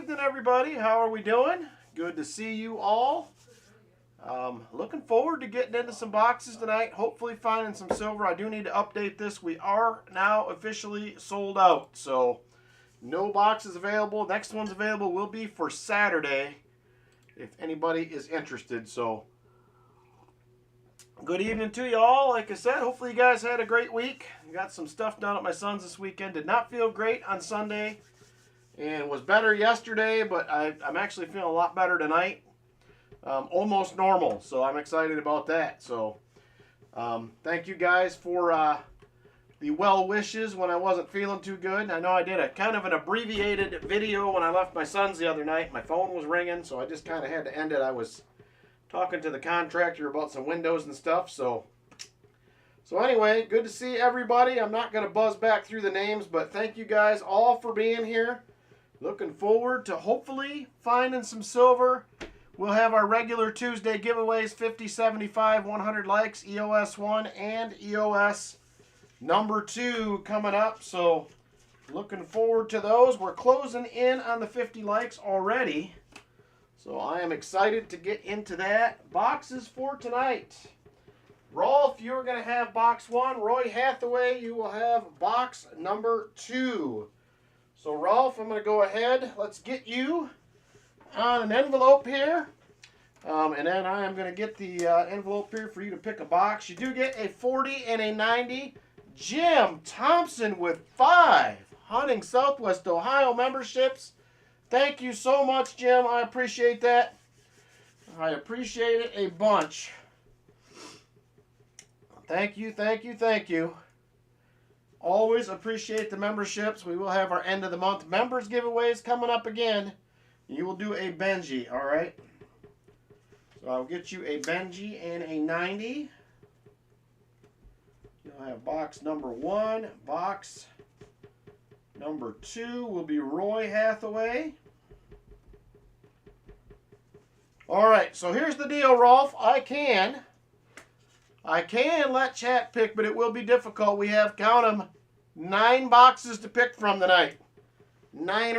evening, everybody. How are we doing? Good to see you all. Looking forward to getting into some boxes tonight. Hopefully finding some silver. I do need to update this. We are now officially sold out. So no boxes available. Next one's available will be for Saturday if anybody is interested. So good evening to you all. Like I said, hopefully you guys had a great week. Got some stuff done at my son's this weekend. Did not feel great on Sunday and was better yesterday, but I'm actually feeling a lot better tonight. Almost normal, so I'm excited about that. So thank you guys for the well wishes when I wasn't feeling too good. I know I did a kind of an abbreviated video when I left my son's the other night. My phone was ringing, so I just kind of had to end it. I was talking to the contractor about some windows and stuff. So anyway, good to see everybody. I'm not going to buzz back through the names, but thank you guys all for being here. Looking forward to hopefully finding some silver. We'll have our regular Tuesday giveaways, 50, 75, 100 likes, EOS 1 and EOS number 2 coming up. So looking forward to those. We're closing in on the 50 likes already. So I am excited to get into that. Boxes for tonight. Rolf, you're going to have box 1. Roy Hathaway, you will have box number 2. So Rolf, I'm going to go ahead. Let's get you on an envelope here. And then I am going to get the envelope here for you to pick a box. You do get a 40 and a 90. Jim Thompson with 5 Hunting Southwest Ohio memberships. Thank you so much, Jim. I appreciate that. I appreciate it a bunch. Thank you, thank you, thank you. Always appreciate the memberships. We will have our end of the month members giveaways coming up again. You will do a Benji, all right? So I'll get you a Benji and a 90. You'll have box number 1. Box number 2 will be Roy Hathaway. All right, so here's the deal, Rolf. I can let chat pick, but it will be difficult. We have, count them, 9 boxes to pick from tonight. Nine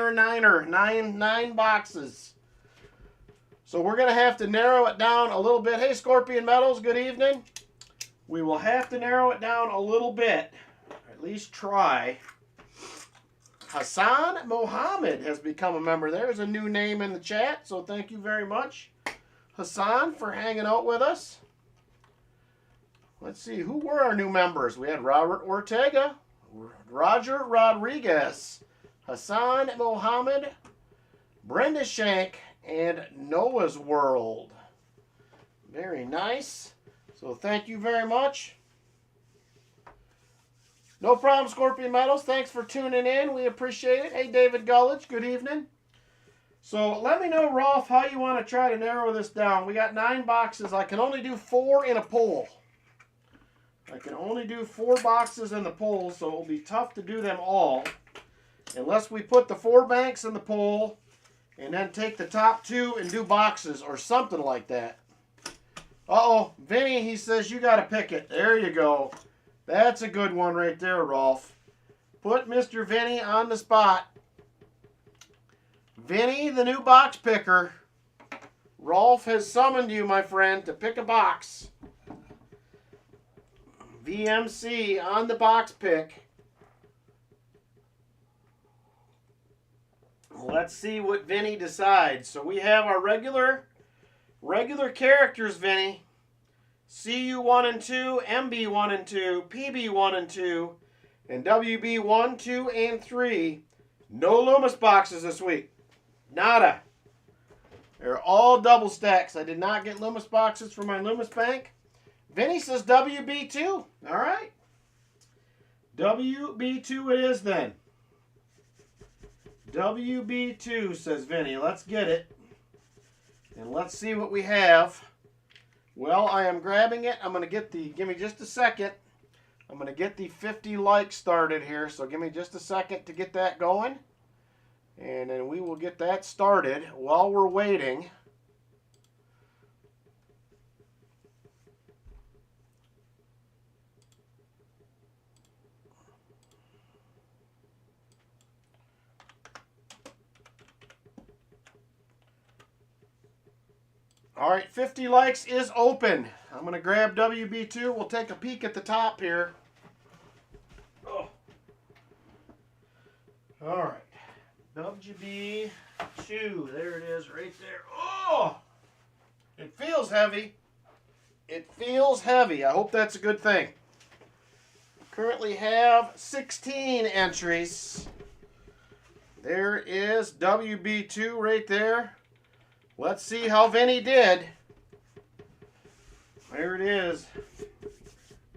boxes. So we're going to have to narrow it down a little bit. Hey, Scorpion Metals, good evening. We will have to narrow it down a little bit, or at least try. Hassan Mohammed has become a member. There's a new name in the chat, so thank you very much, Hassan, for hanging out with us. Let's see, who were our new members? We had Robert Ortega, Roger Rodriguez, Hassan Mohammed, Brenda Shank, and Noah's World. Very nice. So thank you very much. No problem, Scorpion Metals. Thanks for tuning in. We appreciate it. Hey, David Gullidge, good evening. So let me know, Rolf, how you want to try to narrow this down. We got 9 boxes. I can only do 4 in a poll. I can only do 4 boxes in the poll, so it will be tough to do them all. Unless we put the 4 banks in the poll and then take the top 2 and do boxes or something like that. Uh-oh, Vinny, he says you got to pick it. There you go. That's a good one right there, Rolf. Put Mr. Vinny on the spot. Vinny, the new box picker. Rolf has summoned you, my friend, to pick a box. VMC on the box pick. Let's see what Vinny decides. So we have our regular characters, Vinny. CU1 and 2, MB1 and 2, PB1 and 2, and WB1, 2, and 3. No Loomis boxes this week. Nada. They're all double stacks. I did not get Loomis boxes for my Loomis bank. Vinny says WB2. All right. WB2 it is then. WB2, says Vinny. Let's get it. And let's see what we have. Well, I am grabbing it. I'm going to get the, give me just a second. I'm going to get the 50 likes started here. So give me just a second to get that going. And then we will get that started while we're waiting. All right, 50 likes is open. I'm going to grab WB2. We'll take a peek at the top here. Oh. All right. WB2. There it is right there. Oh! It feels heavy. It feels heavy. I hope that's a good thing. Currently have 16 entries. There is WB2 right there. Let's see how Vinny did. There it is.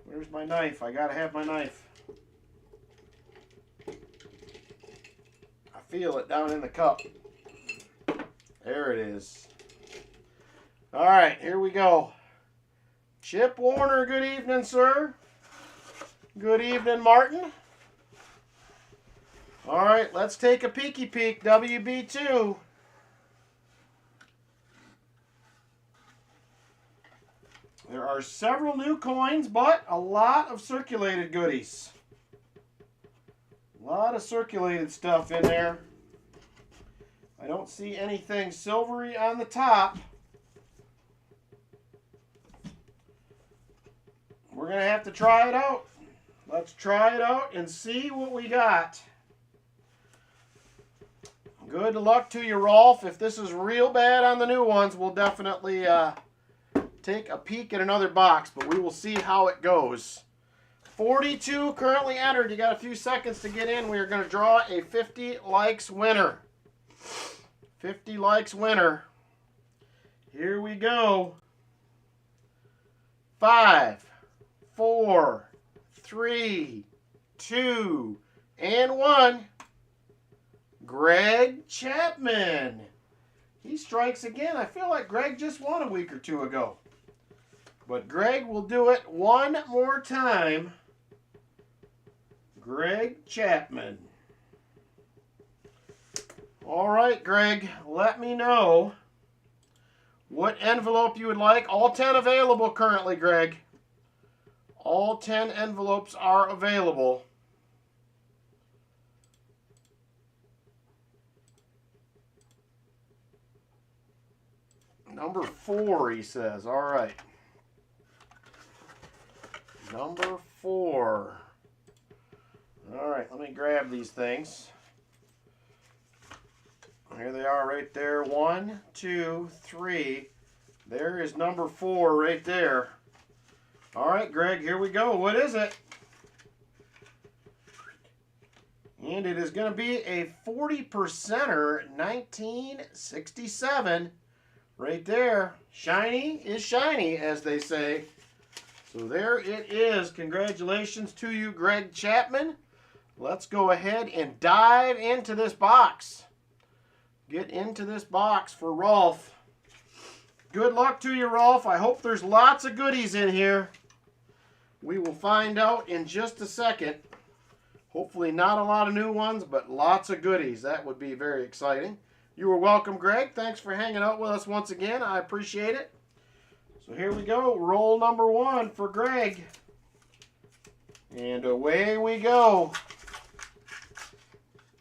Where's my knife? I gotta have my knife. I feel it down in the cup. There it is. All right, here we go. Chip Warner, good evening, sir. Good evening, Martin. All right, let's take a peeky peek. WB2. There are several new coins, but a lot of circulated goodies. A lot of circulated stuff in there. I don't see anything silvery on the top. We're going to have to try it out. Let's try it out and see what we got. Good luck to you, Rolf. If this is real bad on the new ones, we'll definitely take a peek at another box, but we will see how it goes. 42 currently entered. You got a few seconds to get in. We are going to draw a 50 likes winner. 50 likes winner. Here we go. 5, 4, 3, 2, and 1. Greg Chapman. He strikes again. I feel like Greg just won a week or two ago. But Greg will do it one more time. Greg Chapman. All right, Greg, let me know what envelope you would like. All 10 available currently, Greg. All 10 envelopes are available. Number 4, he says. All right. Number 4. All right, let me grab these things. Here they are right there. 1, 2, 3. There is number 4 right there. All right, Greg, here we go. What is it? And it is going to be a 40%er 1967 right there. Shiny is shiny, as they say. So there it is. Congratulations to you, Greg Chapman. Let's go ahead and dive into this box. Get into this box for Rolf. Good luck to you, Rolf. I hope there's lots of goodies in here. We will find out in just a second. Hopefully not a lot of new ones, but lots of goodies. That would be very exciting. You are welcome, Greg. Thanks for hanging out with us once again. I appreciate it. So here we go. Roll number 1 for Greg. And away we go.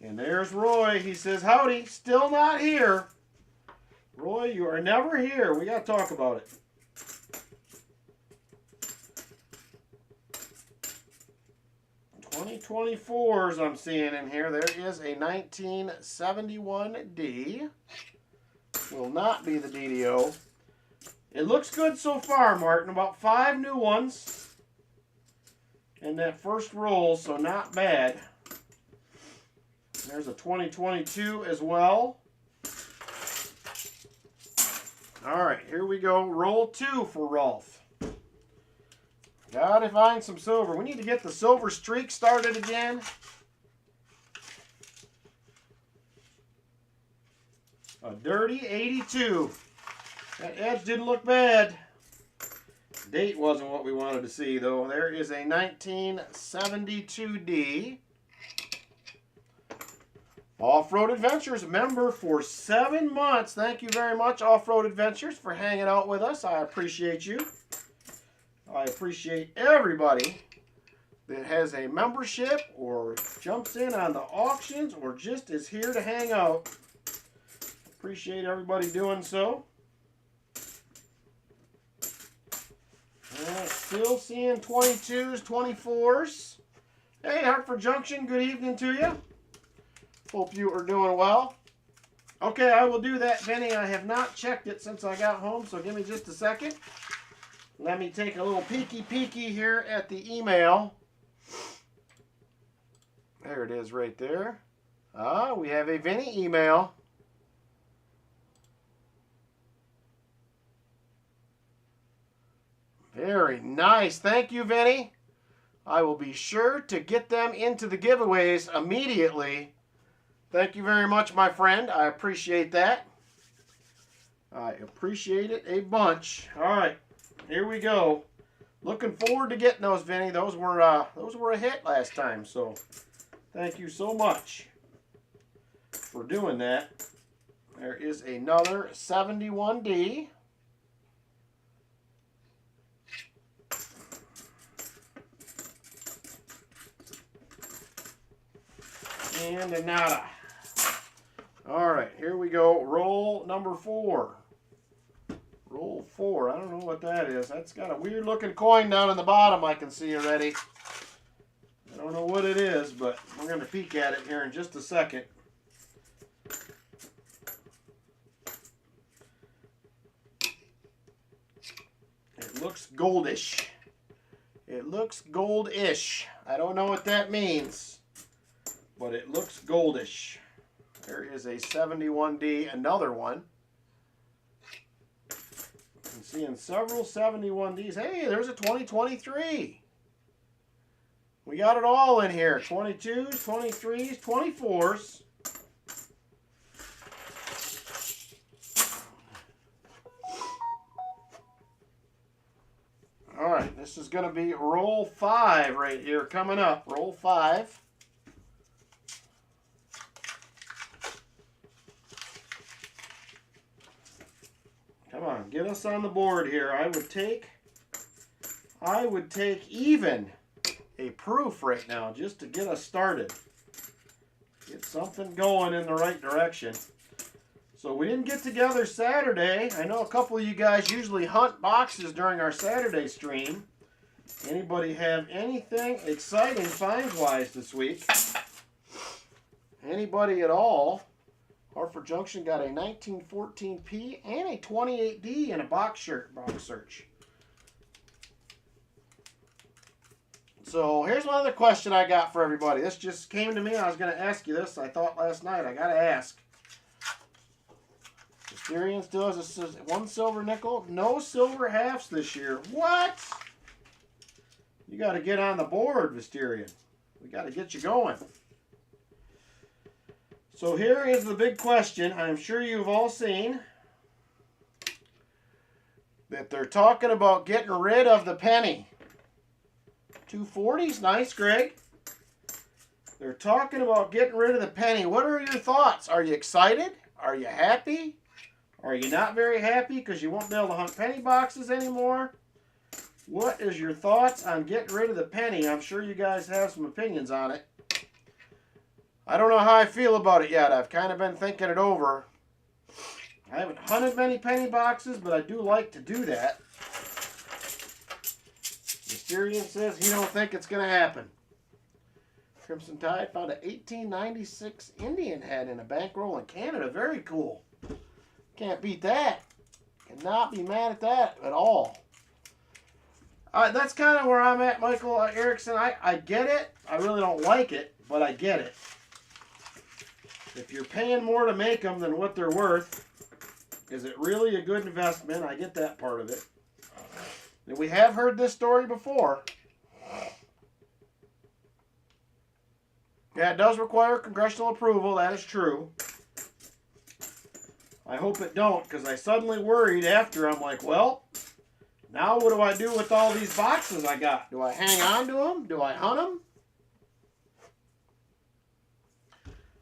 And there's Roy. He says, howdy. Still not here. Roy, you are never here. We got to talk about it. $2024s I'm seeing in here. There is a 1971D. Will not be the DDO. It looks good so far, Martin. About 5 new ones in that first roll, so not bad. There's a 2022 as well. All right, here we go. Roll 2 for Rolf. Gotta find some silver. We need to get the silver streak started again. A dirty 82. That edge didn't look bad. Date wasn't what we wanted to see, though. There is a 1972D. Off-Road Adventures member for 7 months. Thank you very much, Off-Road Adventures, for hanging out with us. I appreciate you. I appreciate everybody that has a membership or jumps in on the auctions or just is here to hang out. Appreciate everybody doing so. Still seeing 22s, 24s. Hey, Hartford Junction, good evening to you. Hope you are doing well. Okay, I will do that, Vinny. I have not checked it since I got home, so give me just a second. Let me take a little peeky here at the email. There it is right there. Ah, we have a Vinny email. Very nice. Thank you, Vinny. I will be sure to get them into the giveaways immediately. Thank you very much, my friend. I appreciate that. I appreciate it a bunch. All right, here we go. Looking forward to getting those, Vinny. Those were a hit last time, so thank you so much for doing that. There is another 71D. And a nada. All right, here we go. Roll number 4. Roll 4. I don't know what that is. That's got a weird looking coin down in the bottom I can see already. I don't know what it is, but we're going to peek at it here in just a second. It looks goldish. It looks goldish. I don't know what that means, but it looks goldish. There is a 71D, another one. I'm seeing several 71Ds. Hey, there's a 2023. We got it all in here. 22s, 23s, 24s. All right, this is going to be roll 5 right here coming up. Roll 5. Come on, get us on the board here. I would take even a proof right now just to get us started. Get something going in the right direction. So we didn't get together Saturday. I know a couple of you guys usually hunt boxes during our Saturday stream. Anybody have anything exciting finds-wise this week? Anybody at all? Hartford Junction got a 1914P and a 28D in a box search. So here's one other question I got for everybody. This just came to me. I was going to ask you this. I thought last night. I got to ask. Mysterian still has one silver nickel. No silver halves this year. What? You got to get on the board, Mysterian. We got to get you going. So here is the big question. I'm sure you've all seen that they're talking about getting rid of the penny. 240s, nice, Greg. They're talking about getting rid of the penny. What are your thoughts? Are you excited? Are you happy? Are you not very happy because you won't be able to hunt penny boxes anymore? What is your thoughts on getting rid of the penny? I'm sure you guys have some opinions on it. I don't know how I feel about it yet. I've kind of been thinking it over. I haven't hunted many penny boxes, but I do like to do that. Mysterian says he don't think it's going to happen. Crimson Tide found an 1896 Indian head in a bankroll in Canada. Very cool. Can't beat that. Cannot be mad at that at all. That's kind of where I'm at, Michael Erickson. I get it. I really don't like it, but I get it. If you're paying more to make them than what they're worth, is it really a good investment? I get that part of it. And we have heard this story before. Yeah, it does require congressional approval. That is true. I hope it don't, because I suddenly worried after. I'm like, well, now what do I do with all these boxes I got? Do I hang on to them? Do I hunt them?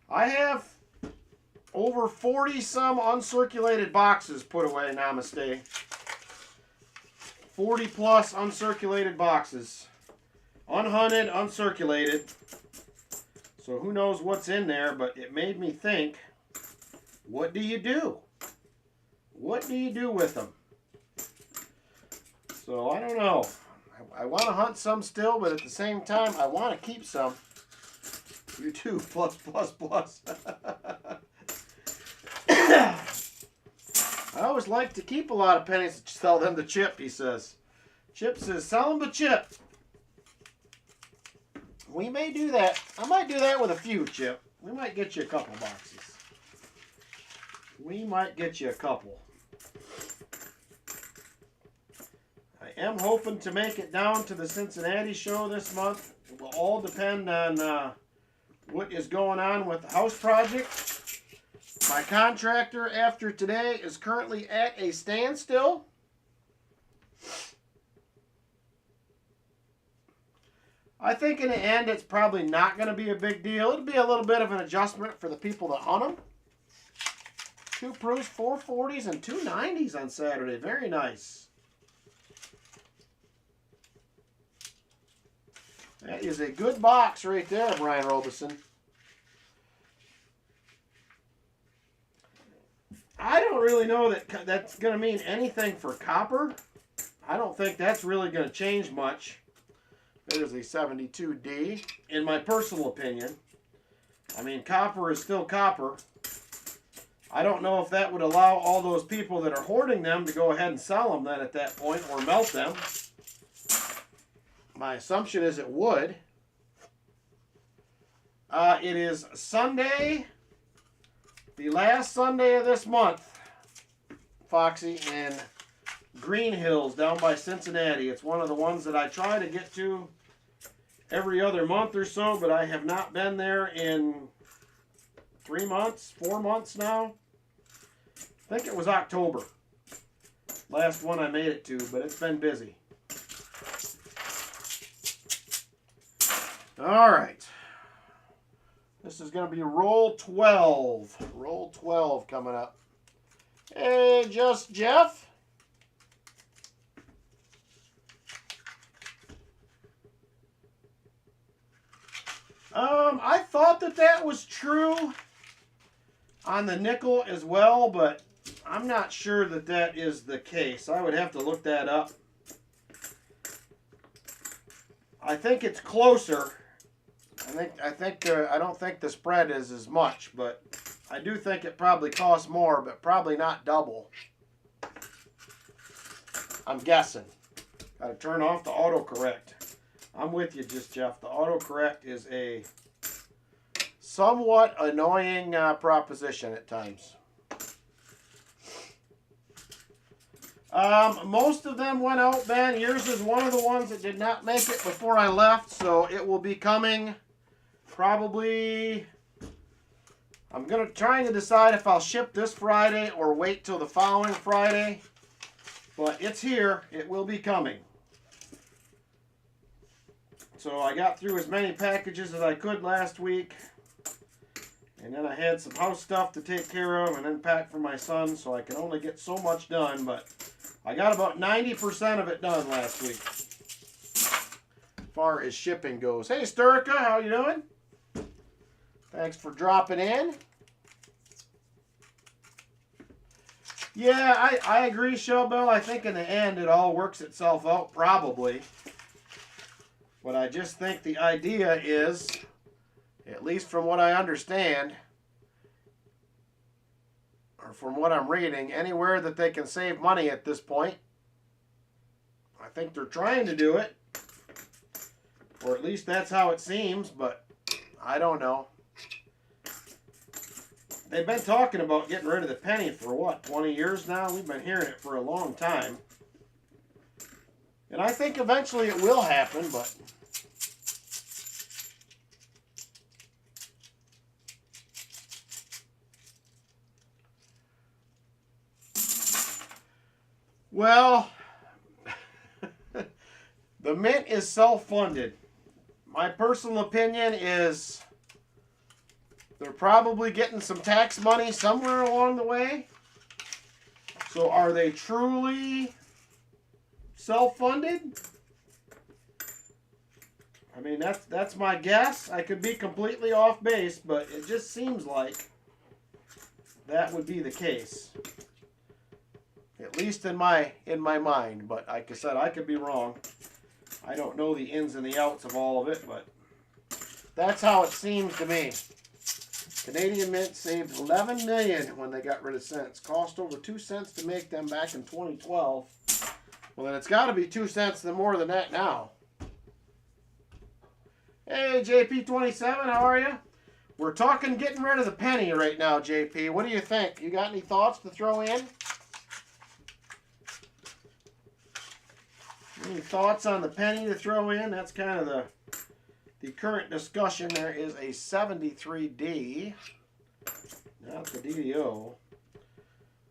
I have over 40 some uncirculated boxes put away, namaste. 40 plus uncirculated boxes. Unhunted, uncirculated. So who knows what's in there, but it made me think, what do you do? What do you do with them? So I don't know. I want to hunt some still, but at the same time, I want to keep some. You too, plus, plus, plus. I always like to keep a lot of pennies to sell them to Chip, he says. Chip says, sell them to Chip. We may do that. I might do that with a few, Chip. We might get you a couple boxes. We might get you a couple. I am hoping to make it down to the Cincinnati show this month. It will all depend on what is going on with the house project. My contractor after today is currently at a standstill. I think in the end it's probably not going to be a big deal. It'll be a little bit of an adjustment for the people that hunt them. 2 Prues 440s and 2 90s on Saturday. Very nice. That is a good box right there, Brian Robeson. I don't really know that that's going to mean anything for copper. I don't think that's really going to change much. There's a 72D, in my personal opinion. I mean, copper is still copper. I don't know if that would allow all those people that are hoarding them to go ahead and sell them then at that point, or melt them. My assumption is it would. It is Sunday, the last Sunday of this month, Foxy, in Green Hills down by Cincinnati. It's one of the ones that I try to get to every other month or so, but I have not been there in 3 months, 4 months now. I think it was October. Last one I made it to, but it's been busy. All right. This is going to be roll 12. Roll 12 coming up. Hey, Just Jeff. I thought that was true on the nickel as well, but I'm not sure that is the case. I would have to look that up. I think it's closer. I don't think the spread is as much, but I do think it probably costs more, but probably not double. I'm guessing. Got to turn off the autocorrect. I'm with you, Just Jeff. The autocorrect is a somewhat annoying proposition at times. Most of them went out, Ben. Yours is one of the ones that did not make it before I left, so it will be coming probably. I'm trying to decide if I'll ship this Friday or wait till the following Friday, but it's here. It will be coming. So I got through as many packages as I could last week, and then I had some house stuff to take care of and then pack for my son, so I can only get so much done, but I got about 90% of it done last week as far as shipping goes. Hey, Sturka, how you doing? Thanks for dropping in. Yeah, I agree, Showbell. I think in the end it all works itself out, probably. But I just think the idea is, at least from what I understand, or from what I'm reading, anywhere that they can save money at this point, I think they're trying to do it. Or at least that's how it seems, but I don't know. They've been talking about getting rid of the penny for what, 20 years now? We've been hearing it for a long time. And I think eventually it will happen, but well, the mint is self-funded. My personal opinion is they're probably getting some tax money somewhere along the way. So are they truly self-funded? I mean, that's my guess. I could be completely off base, but it just seems like that would be the case. At least in my mind, but like I said, I could be wrong. I don't know the ins and the outs of all of it, but that's how it seems to me. Canadian Mint saved $11 million when they got rid of cents. Cost over 2 cents to make them back in 2012. Well, then it's got to be 2 cents more than that now. Hey, JP27, how are you? We're talking getting rid of the penny right now, JP. What do you think? You got any thoughts to throw in? Any thoughts on the penny to throw in? That's kind of the current discussion. There is a 73D, not the DDO.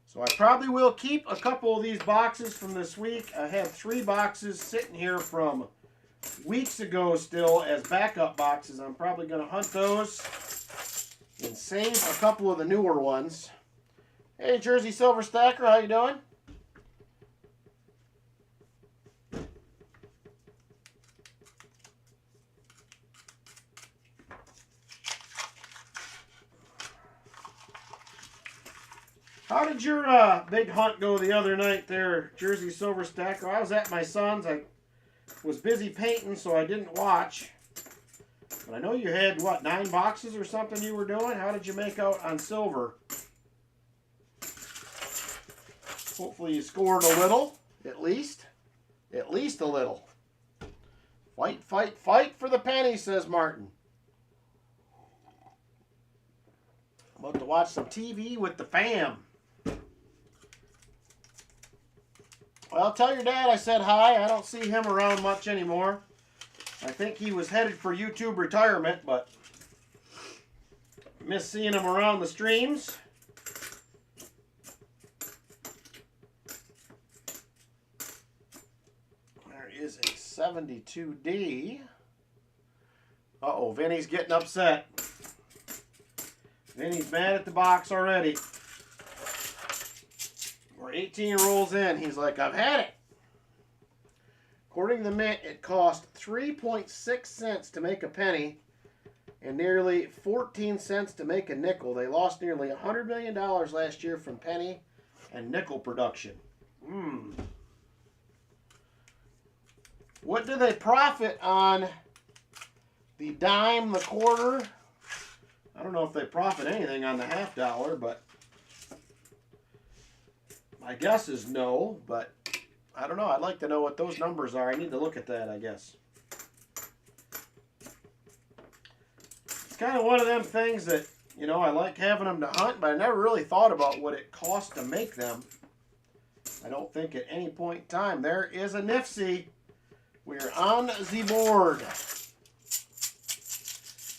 So I probably will keep a couple of these boxes from this week. I have 3 boxes sitting here from weeks ago still as backup boxes. I'm probably going to hunt those and save a couple of the newer ones. Hey, Jersey Silver Stacker, how you doing? How did your big hunt go the other night there, Jersey Silver Stacker? I was at my son's. I was busy painting, so I didn't watch. But I know you had, what, 9 boxes or something you were doing? How did you make out on silver? Hopefully you scored a little, at least. At least a little. Fight, fight, fight for the penny, says Martin. I'm about to watch some TV with the fam. Well, tell your dad I said hi. I don't see him around much anymore. I think he was headed for YouTube retirement, but miss seeing him around the streams. There is a 72D. Uh-oh, Vinny's getting upset. Vinny's mad at the box already. We're 18 rolls in. He's like, I've had it. According to the Mint, it cost 3.6 cents to make a penny and nearly 14 cents to make a nickel. They lost nearly $100 million last year from penny and nickel production. What do they profit on the dime, the quarter? I don't know if they profit anything on the half dollar, but my guess is no, but I don't know. I'd like to know what those numbers are. I need to look at that, I guess. It's kind of one of them things that, you know, I like having them to hunt, but I never really thought about what it costs to make them. I don't think at any point in time. There is a Nifsy. We're on the board.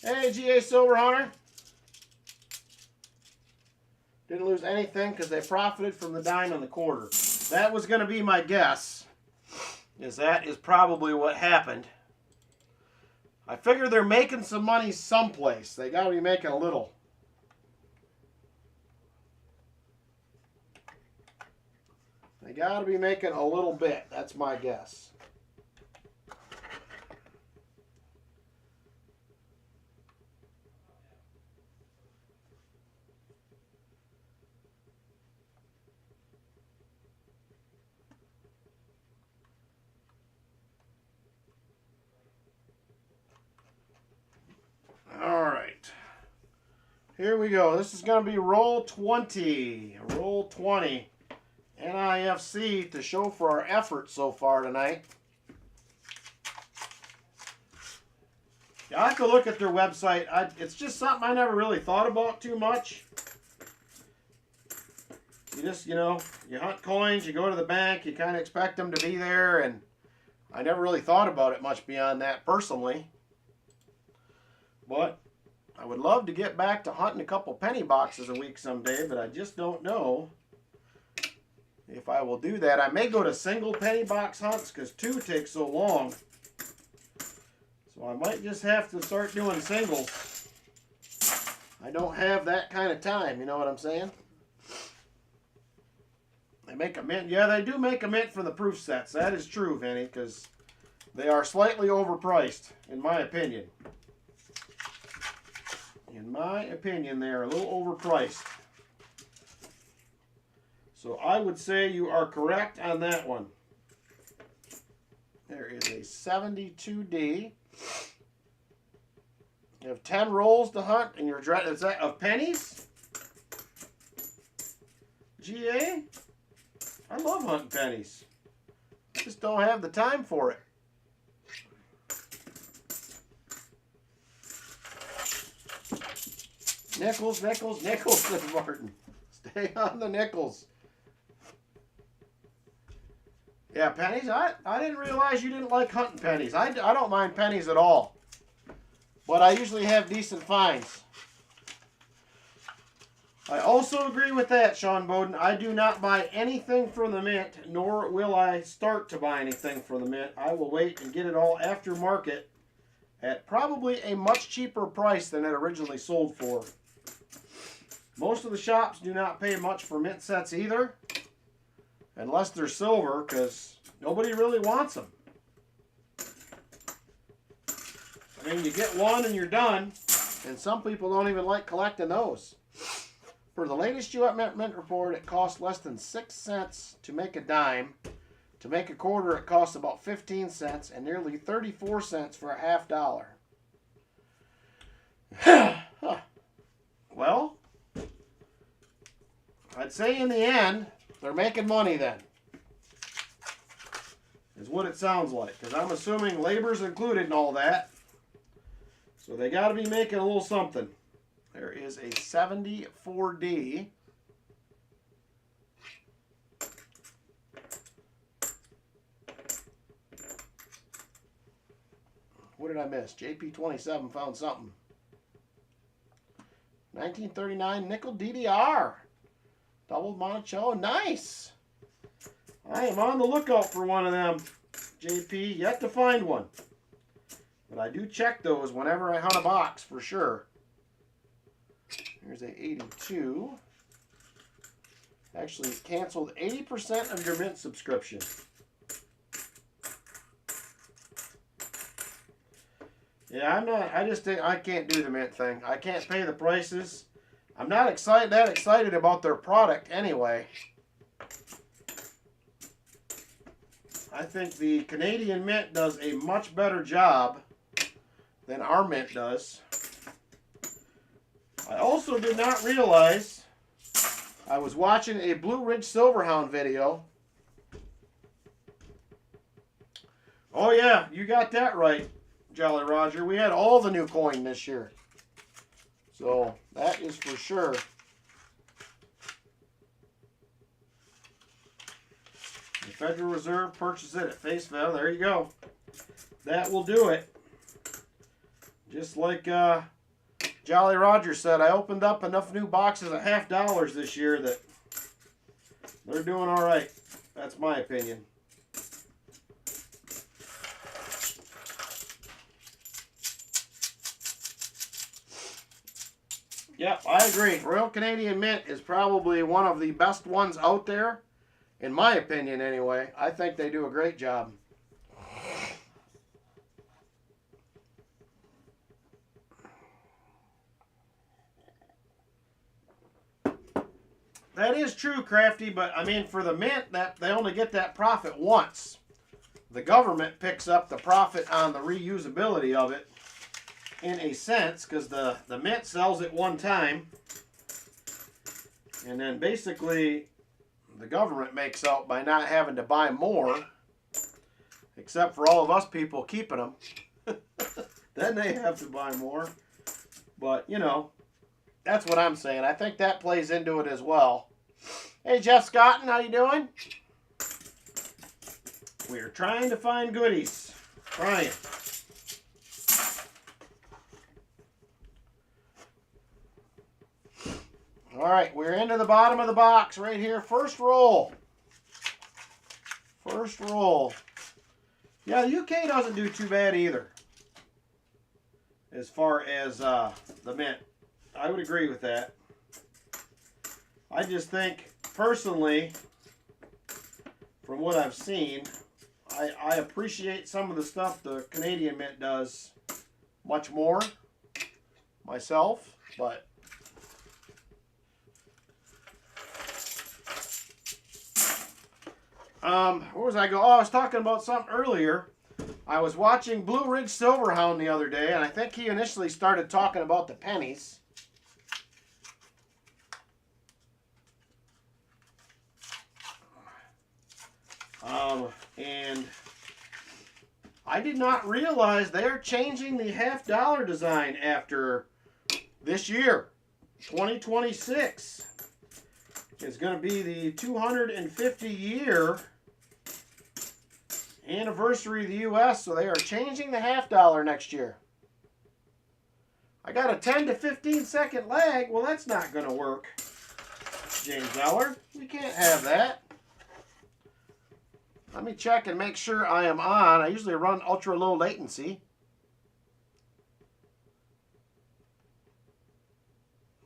Hey, GA Silver Hunter. Didn't lose anything because they profited from the dime and the quarter. That was going to be my guess, is that is probably what happened. I figure they're making some money someplace. They got to be making a little. They got to be making a little bit. That's my guess. Here we go. This is going to be roll 20. Roll 20. NIFC to show for our effort so far tonight. Yeah, I have to look at their website. It's just something I never really thought about too much. You just, you know, you hunt coins, you go to the bank, you kind of expect them to be there, and I never really thought about it much beyond that personally. But I would love to get back to hunting a couple penny boxes a week someday, but I just don't know if I will do that. I may go to single penny box hunts because 2 takes so long. So I might just have to start doing singles. I don't have that kind of time, you know what I'm saying? They make a mint. Yeah, they do make a mint for the proof sets. That is true, Vinny, because they are slightly overpriced, in my opinion. In my opinion, they are a little overpriced. So I would say you are correct on that one. There is a 72D. You have 10 rolls to hunt, and your is that of pennies? GA? I love hunting pennies. I just don't have the time for it. Nickels, nickels, nickels, said Martin. Stay on the nickels. Yeah, pennies. I didn't realize you didn't like hunting pennies. I don't mind pennies at all. But I usually have decent finds. I also agree with that, Sean Bowden. I do not buy anything from the mint, nor will I start to buy anything from the mint. I will wait and get it all aftermarket at probably a much cheaper price than it originally sold for. Most of the shops do not pay much for mint sets either, unless they're silver, because nobody really wants them. I mean, you get one and you're done, and some people don't even like collecting those. For the latest U.S. Mint report, it costs less than 6 cents to make a dime. To make a quarter, it costs about 15 cents, and nearly 34 cents for a half dollar. Well, I'd say in the end, they're making money then. Is what it sounds like. Because I'm assuming labor's included in all that. So they got to be making a little something. There is a 74D. What did I miss? JP27 found something. 1939 nickel DDR. Double Monticello. Nice. I am on the lookout for one of them, JP. Yet to find one. But I do check those whenever I hunt a box for sure. Here's a 82. Actually canceled 80% of your mint subscription. Yeah, I can't do the mint thing. I can't pay the prices. I'm not that excited about their product anyway. I think the Canadian Mint does a much better job than our mint does. I also did not realize I was watching a Blue Ridge Silverhound video. Oh yeah, you got that right, Jolly Roger. We had all the new coin this year. So that is for sure. The Federal Reserve purchased it at face value. There you go. That will do it. Just like Jolly Roger said, I opened up enough new boxes at $50 this year that they're doing all right. That's my opinion. Yep, I agree. Royal Canadian Mint is probably one of the best ones out there, in my opinion anyway. I think they do a great job. That is true, Crafty, but I mean for the mint, that they only get that profit once. The government picks up the profit on the reusability of it in a sense, because the mint sells it one time, and then basically the government makes out by not having to buy more, except for all of us people keeping them. Then they have to buy more. But, you know, that's what I'm saying. I think that plays into it as well. Hey, Jeff Scotton, how you doing? We're trying to find goodies. Trying. All right, we're into the bottom of the box right here. First roll. First roll. Yeah, the UK doesn't do too bad either, as far as the mint. I would agree with that. I just think, personally, from what I've seen, I appreciate some of the stuff the Canadian Mint does much more myself, but where was I go? Oh, I was talking about something earlier. I was watching Blue Ridge Silverhound the other day, and I think he initially started talking about the pennies. And I did not realize they're changing the $50 design after this year, 2026. It's going to be the 250-year anniversary of the U.S., so they are changing the $50 next year. I got a 10 to 15 second lag. Well, that's not going to work, James Eller. We can't have that. Let me check and make sure I am on. I usually run ultra low latency.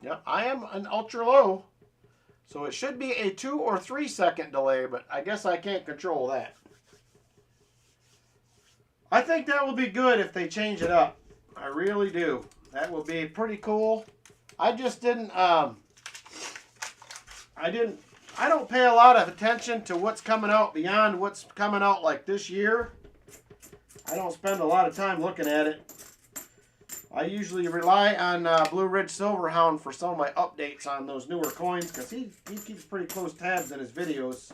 Yep, I am an ultra low. So it should be a 2 or 3 second delay, but I guess I can't control that. I think that will be good if they change it up. I really do. That will be pretty cool. I just didn't, I don't pay a lot of attention to what's coming out beyond what's coming out like this year. I don't spend a lot of time looking at it. I usually rely on Blue Ridge Silverhound for some of my updates on those newer coins because he keeps pretty close tabs in his videos.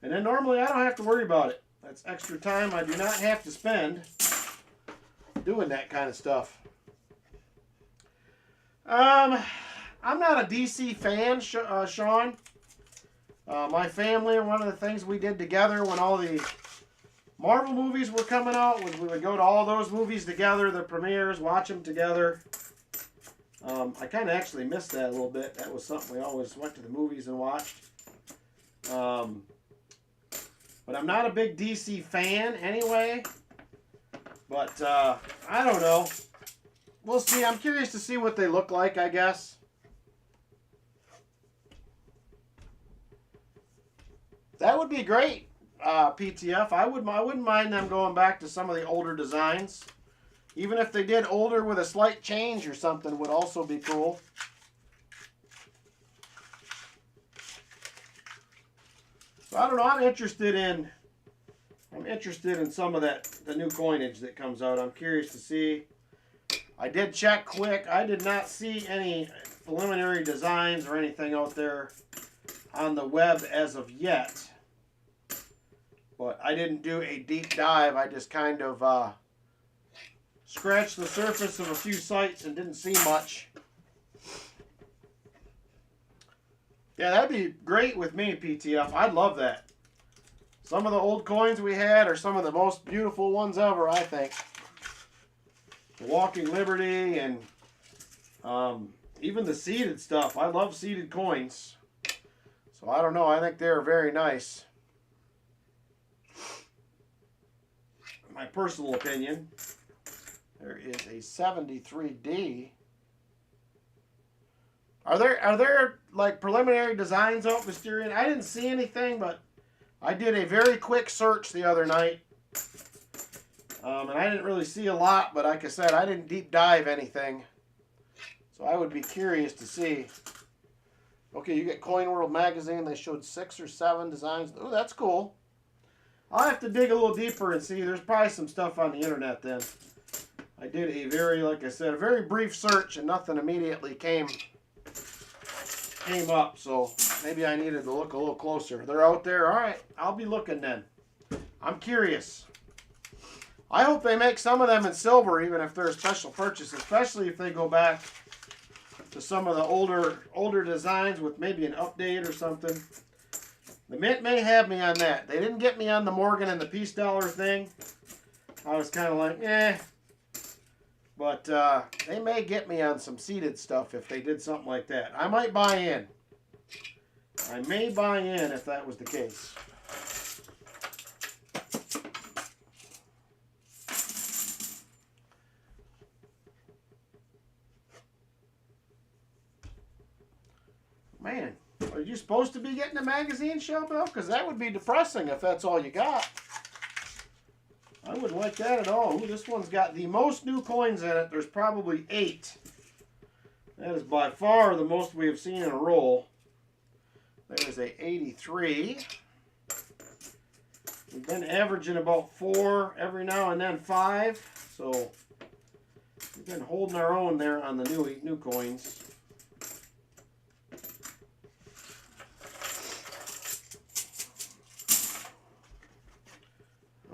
And then normally I don't have to worry about it. That's extra time I do not have to spend doing that kind of stuff. I'm not a DC fan, Sean. My family, one of the things we did together when all the Marvel movies were coming out was we would go to all those movies together, the premieres, watch them together. I kind of actually missed that a little bit. That was something we always went to the movies and watched. But I'm not a big DC fan anyway. But I don't know. We'll see. I'm curious to see what they look like, I guess. That would be great, PTF. I wouldn't mind them going back to some of the older designs. Even if they did older with a slight change or something would also be cool. So I don't know. I'm interested in some of the new coinage that comes out. I'm curious to see. I did check quick. I did not see any preliminary designs or anything out there on the web as of yet. But I didn't do a deep dive. I just kind of scratched the surface of a few sites and didn't see much. Yeah, that'd be great with me, PTF. I'd love that. Some of the old coins we had are some of the most beautiful ones ever, I think. The Walking Liberty and even the seeded stuff. I love seeded coins. So I don't know. I think they're very nice. My personal opinion. There is a 73D. Are there like preliminary designs out, Mysterian? I didn't see anything, but I did a very quick search the other night. And I didn't really see a lot, but like I said, I didn't deep dive anything. So I would be curious to see. Okay, you get Coin World magazine. They showed 6 or 7 designs. Oh, that's cool. I'll have to dig a little deeper and see. There's probably some stuff on the internet then. I did a very, like I said, a very brief search and nothing immediately came up. So maybe I needed to look a little closer. They're out there. All right, I'll be looking then. I'm curious. I hope they make some of them in silver, even if they're a special purchase, especially if they go back to some of the older designs with maybe an update or something. The Mint may have me on that. They didn't get me on the Morgan and the Peace Dollar thing. I was kind of like, eh. But they may get me on some seeded stuff if they did something like that. I might buy in. I may buy in if that was the case. Man, are you supposed to be getting a magazine, Shellbell? Because that would be depressing if that's all you got. I wouldn't like that at all. Ooh, this one's got the most new coins in it. There's probably 8. That is by far the most we have seen in a roll. There's a 83. We've been averaging about 4, every now and then 5. So we've been holding our own there on the new coins.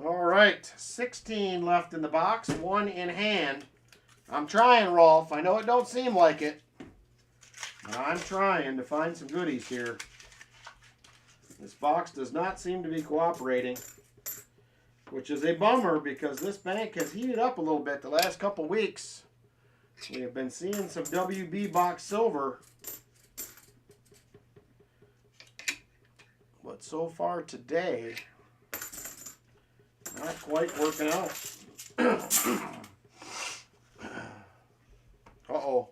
All right, 16 left in the box, 1 in hand. I'm trying, Rolf. I know it don't seem like it, but I'm trying to find some goodies here. This box does not seem to be cooperating, which is a bummer because this bank has heated up a little bit the last couple weeks. We have been seeing some WB box silver, but so far today, not quite working out. Uh-oh.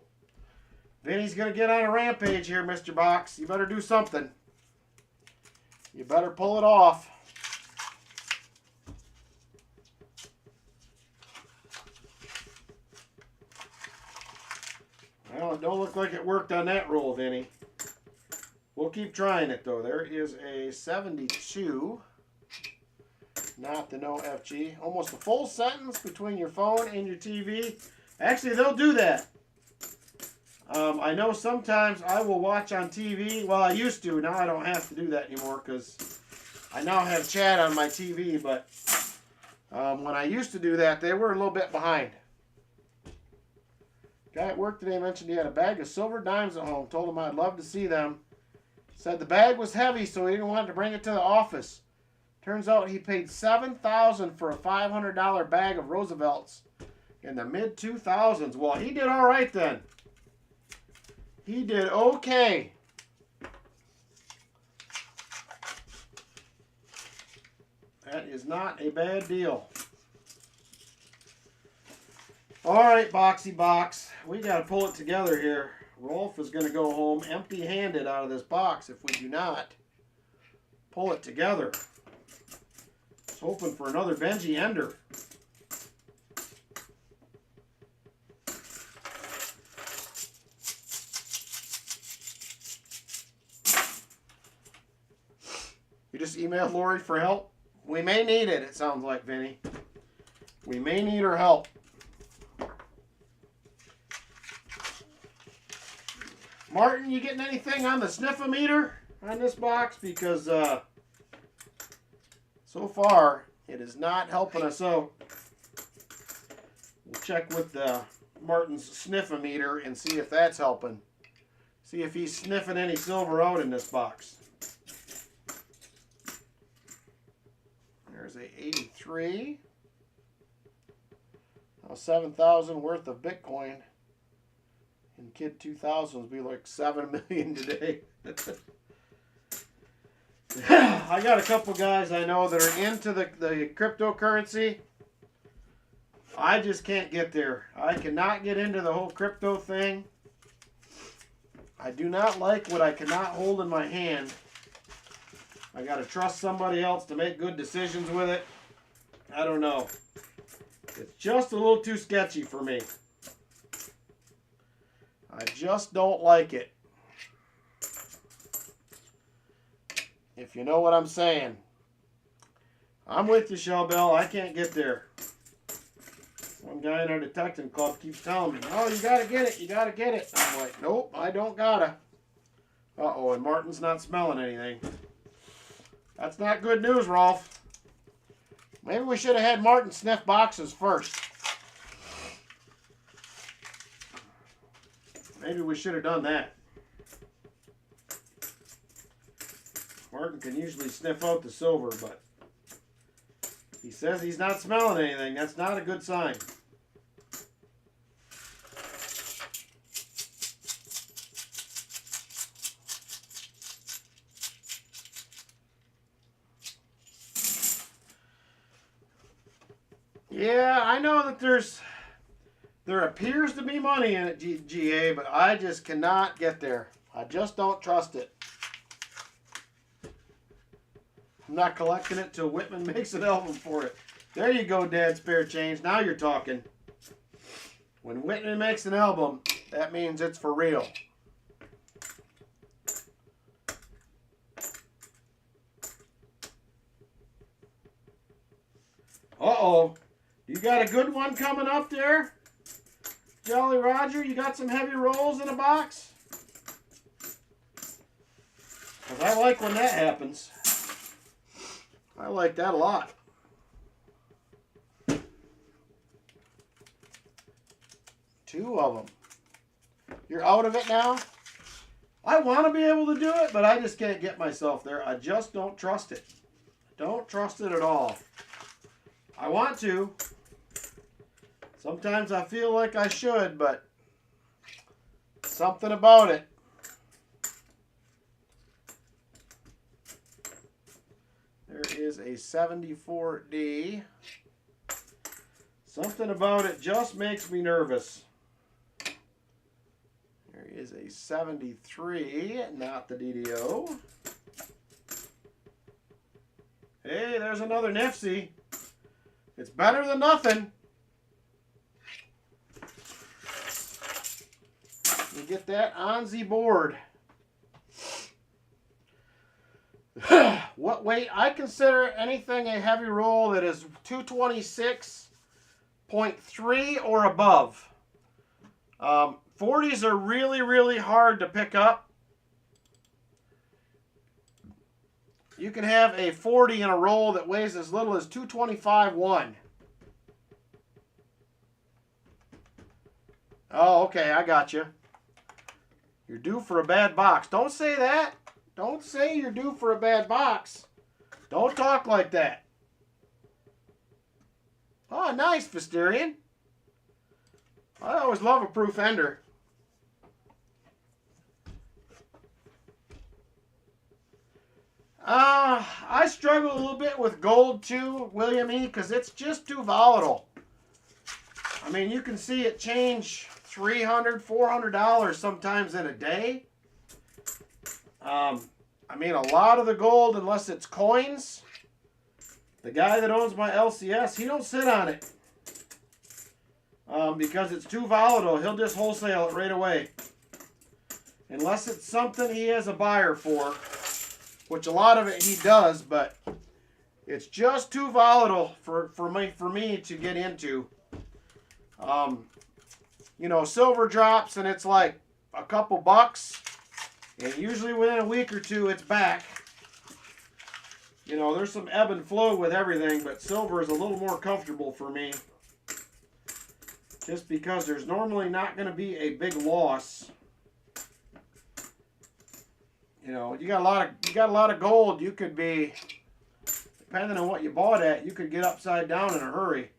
Vinny's going to get on a rampage here, Mr. Box. You better do something. You better pull it off. Well, it don't look like it worked on that roll, Vinny. We'll keep trying it, though. There is a 72. Not the no FG. Almost a full sentence between your phone and your TV. Actually, they'll do that. I know sometimes I will watch on TV. Well, I used to. Now I don't have to do that anymore because I now have chat on my TV. But when I used to do that, they were a little bit behind. Guy at work today mentioned he had a bag of silver dimes at home. Told him I'd love to see them. Said the bag was heavy, so he didn't want to bring it to the office. Turns out he paid $7,000 for a $500 bag of Roosevelts in the mid-2000s. Well, he did all right then. He did okay. That is not a bad deal. All right, Boxy Box. We got to pull it together here. Rolf is going to go home empty-handed out of this box if we do not pull it together. Just hoping for another Benji Ender. You just emailed Lori for help? We may need it, it sounds like, Vinny. We may need her help. Martin, you getting anything on the sniffometer on this box? Because so far, it is not helping us out. We'll check with Martin's sniffometer and see if that's helping. See if he's sniffing any silver out in this box. There's a 83. Now 7,000 worth of Bitcoin. And Kid 2000 would be like 7 million today. I got a couple guys I know that are into the cryptocurrency. I just can't get there. I cannot get into the whole crypto thing. I do not like what I cannot hold in my hand. I got to trust somebody else to make good decisions with it. I don't know. It's just a little too sketchy for me. I just don't like it. If you know what I'm saying. I'm with you, Shellbell. I can't get there. One guy in our detecting club keeps telling me, oh, you got to get it. You got to get it. I'm like, nope, I don't got to. Uh-oh, and Martin's not smelling anything. That's not good news, Rolf. Maybe we should have had Martin sniff boxes first. Maybe we should have done that. Martin can usually sniff out the silver, but he says he's not smelling anything. That's not a good sign. Yeah, I know that there appears to be money in it, GA, but I just cannot get there. I just don't trust it. I'm not collecting it till Whitman makes an album for it. There you go, Dad Spare Change. Now you're talking. When Whitman makes an album, that means it's for real. Uh-oh. You got a good one coming up there? Jolly Roger, you got some heavy rolls in a box? Because I like when that happens. I like that a lot. Two of them. You're out of it now? I want to be able to do it, but I just can't get myself there. I just don't trust it. Don't trust it at all. I want to. Sometimes I feel like I should, but something about it. There is a 74D. Something about it just makes me nervous. There is a 73, not the DDO. Hey, there's another Nifty. It's better than nothing. You get that on the board. What weight? I consider anything a heavy roll that is 226.3 or above. 40s are really, really hard to pick up. You can have a 40 in a roll that weighs as little as 225.1. Oh, okay, I got you. You're due for a bad box. Don't say that. Don't say you're due for a bad box. Don't talk like that. Oh, nice, Fisterian. I always love a proof ender. I struggle a little bit with gold too, William E., because it's just too volatile. I mean, you can see it change $300, $400 sometimes in a day. I mean, a lot of the gold, unless it's coins, the guy that owns my LCS, he don't sit on it. Because it's too volatile. He'll just wholesale it right away. Unless it's something he has a buyer for, which a lot of it he does, but it's just too volatile for me to get into. You know, silver drops and it's like a couple bucks, and usually within a week or two it's back. You know, there's some ebb and flow with everything, but silver is a little more comfortable for me, just because there's normally not going to be a big loss. You know, you got a lot of gold. You could be, depending on what you bought at, you could get upside down in a hurry.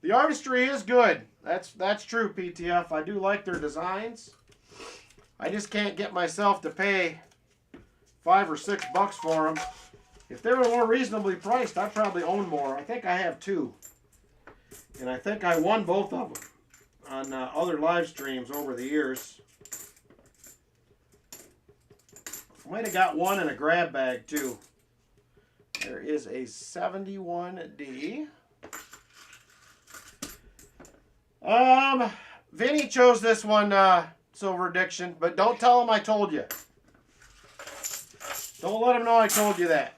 The artistry is good. That's true, PTF. I do like their designs. I just can't get myself to pay $5 or $6 for them. If they were more reasonably priced, I'd probably own more. I think I have two. And I think I won both of them on other live streams over the years. I might have got one in a grab bag too. There is a 71D. Vinny chose this one, Silver Addiction, but don't tell him I told you. Don't let him know I told you that.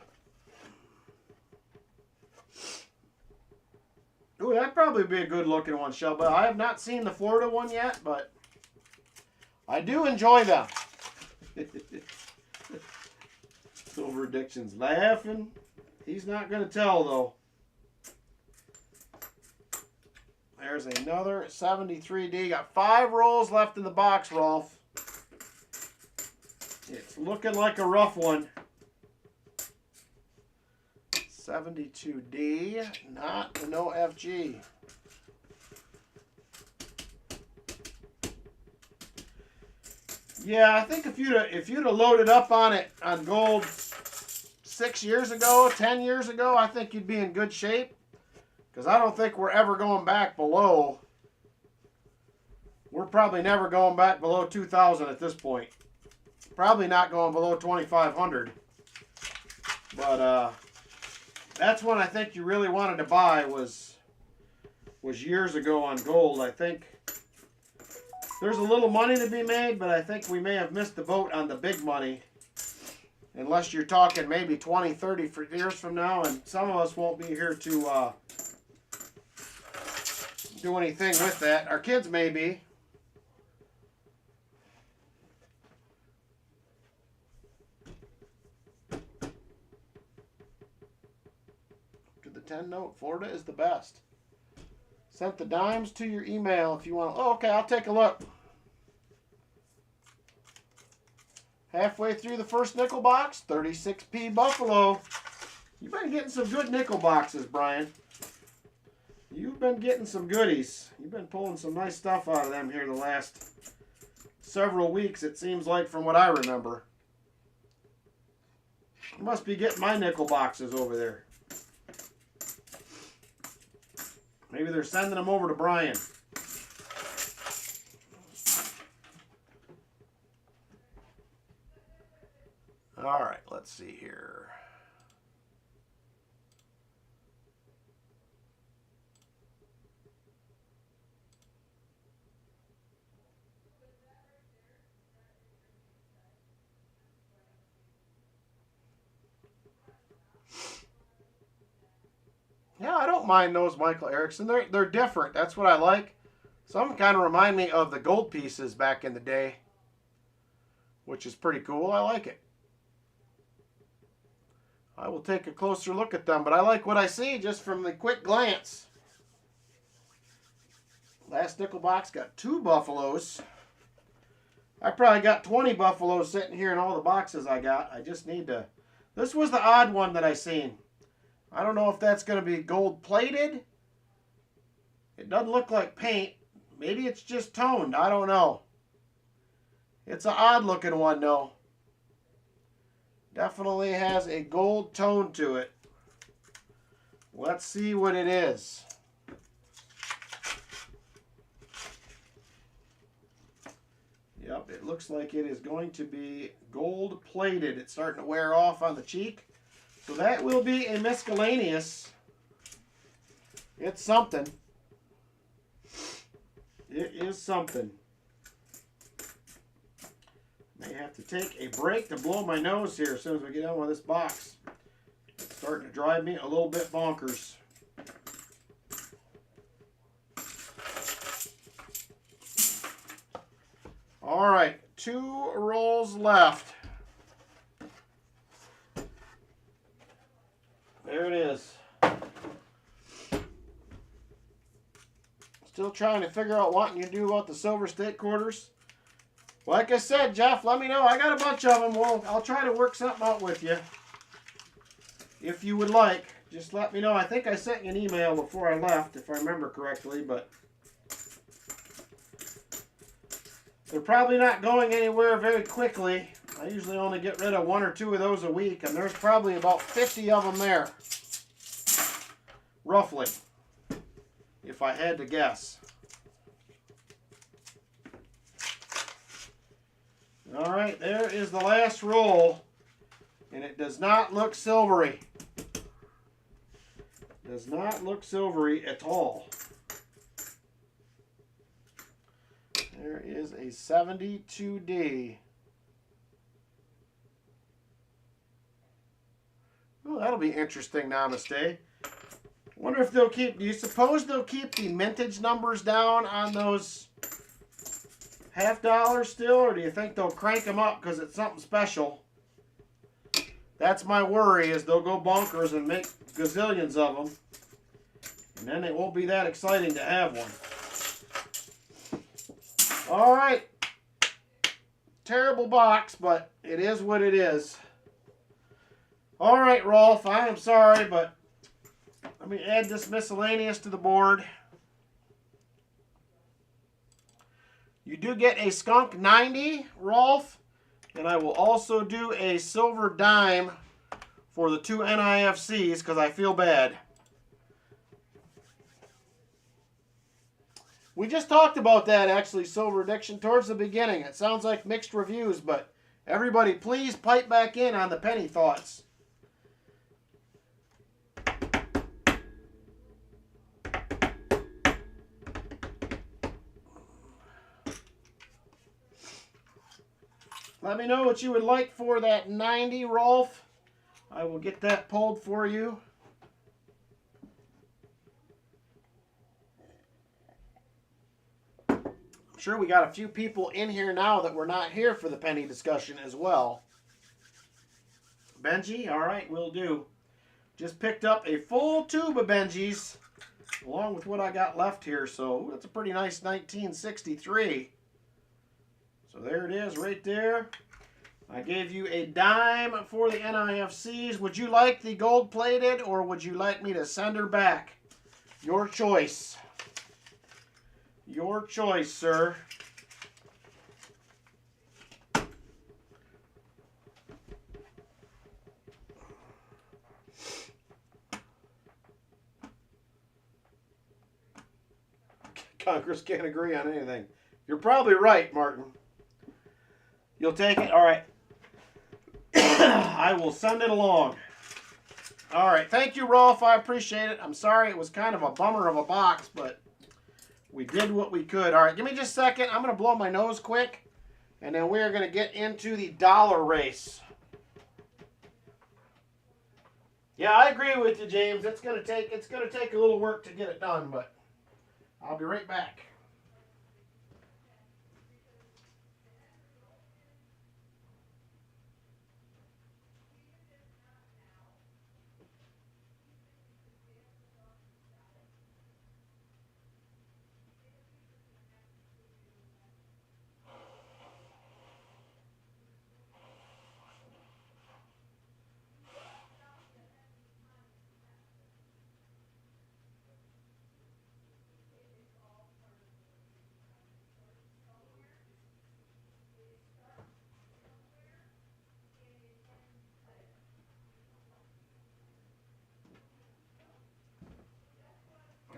Ooh, that'd probably be a good looking one, Shelby. I have not seen the Florida one yet, but I do enjoy them. Silver Addiction's laughing. He's not going to tell, though. There's another 73D. Got 5 rolls left in the box, Rolf. It's looking like a rough one. 72D, not the no FG. Yeah, I think if you'd have loaded up on it on gold 6 years ago, 10 years ago, I think you'd be in good shape. Because I don't think we're ever going back below. We're probably never going back below 2,000 at this point. Probably not going below 2,500. But that's when I think you really wanted to buy was years ago on gold. I think There's a little money to be made, but I think we may have missed the boat on the big money. Unless you're talking maybe 20, 30 years from now, and some of us won't be here to do anything with that. Our kids may be. To the 10 note, Florida is the best. Sent the dimes to your email if you want. Oh, okay, I'll take a look. Halfway through the first nickel box, 36p Buffalo. You've been getting some good nickel boxes, Brian. You've been getting some goodies. You've been pulling some nice stuff out of them here the last several weeks, it seems like, from what I remember. You must be getting my nickel boxes over there. Maybe they're sending them over to Brian. All right, let's see here. Yeah, I don't mind those Michael Erickson. They're different. That's what I like. Some kind of remind me of the gold pieces back in the day, which is pretty cool. I like it. I will take a closer look at them, but I like what I see just from the quick glance. Last nickel box got 2 Buffaloes. I probably got 20 Buffaloes sitting here in all the boxes I got. I just need to... This was the odd one that I seen. I don't know if that's going to be gold plated. It doesn't look like paint. Maybe it's just toned. I don't know. It's an odd looking one though. Definitely has a gold tone to it. Let's see what it is. Yep, it looks like it is going to be gold plated. It's starting to wear off on the cheek. So that will be a miscellaneous. It's something. It is something. May have to take a break to blow my nose here as soon as we get done with this box. It's starting to drive me a little bit bonkers. All right, 2 rolls left. There it is. Still trying to figure out what you do about the silver state quarters. Like I said, Jeff, let me know. I got a bunch of them. Well, I'll try to work something out with you. If you would like, just let me know. I think I sent you an email before I left, if I remember correctly, but they're probably not going anywhere very quickly. I usually only get rid of 1 or 2 of those a week, and there's probably about 50 of them there. Roughly, if I had to guess. All right, there is the last roll, and it does not look silvery. Does not look silvery at all. There is a 72D. Oh, that'll be interesting, Namaste. Wonder if they'll keep, do you suppose they'll keep the mintage numbers down on those $50 still, or do you think they'll crank them up because it's something special? That's my worry, is they'll go bonkers and make gazillions of them, and then it won't be that exciting to have one. All right. Terrible box, but it is what it is. All right, Rolf, I am sorry, but let me add this miscellaneous to the board. You do get a skunk 90, Rolf, and I will also do a silver dime for the 2 NIFCs because I feel bad. We just talked about that, actually, Silver Addiction, towards the beginning. It sounds like mixed reviews, but everybody please pipe back in on the penny thoughts. Let me know what you would like for that 90, Rolf. I will get that pulled for you. I'm sure we got a few people in here now that were not here for the penny discussion as well. Benji, all right, will do. Just picked up a full tube of Benjis along with what I got left here. So that's a pretty nice 1963. So there it is right there. I gave you a dime for the NIFCs. Would you like the gold plated or would you like me to send her back? Your choice. Your choice, sir. Congress can't agree on anything. You're probably right, Martin. You'll take it? All right. I will send it along. All right. Thank you, Rolf. I appreciate it. I'm sorry it was kind of a bummer of a box, but we did what we could. All right. Give me just a second. I'm going to blow my nose quick, and then we are going to get into the dollar race. Yeah, I agree with you, James. It's going to take a little work to get it done, but I'll be right back.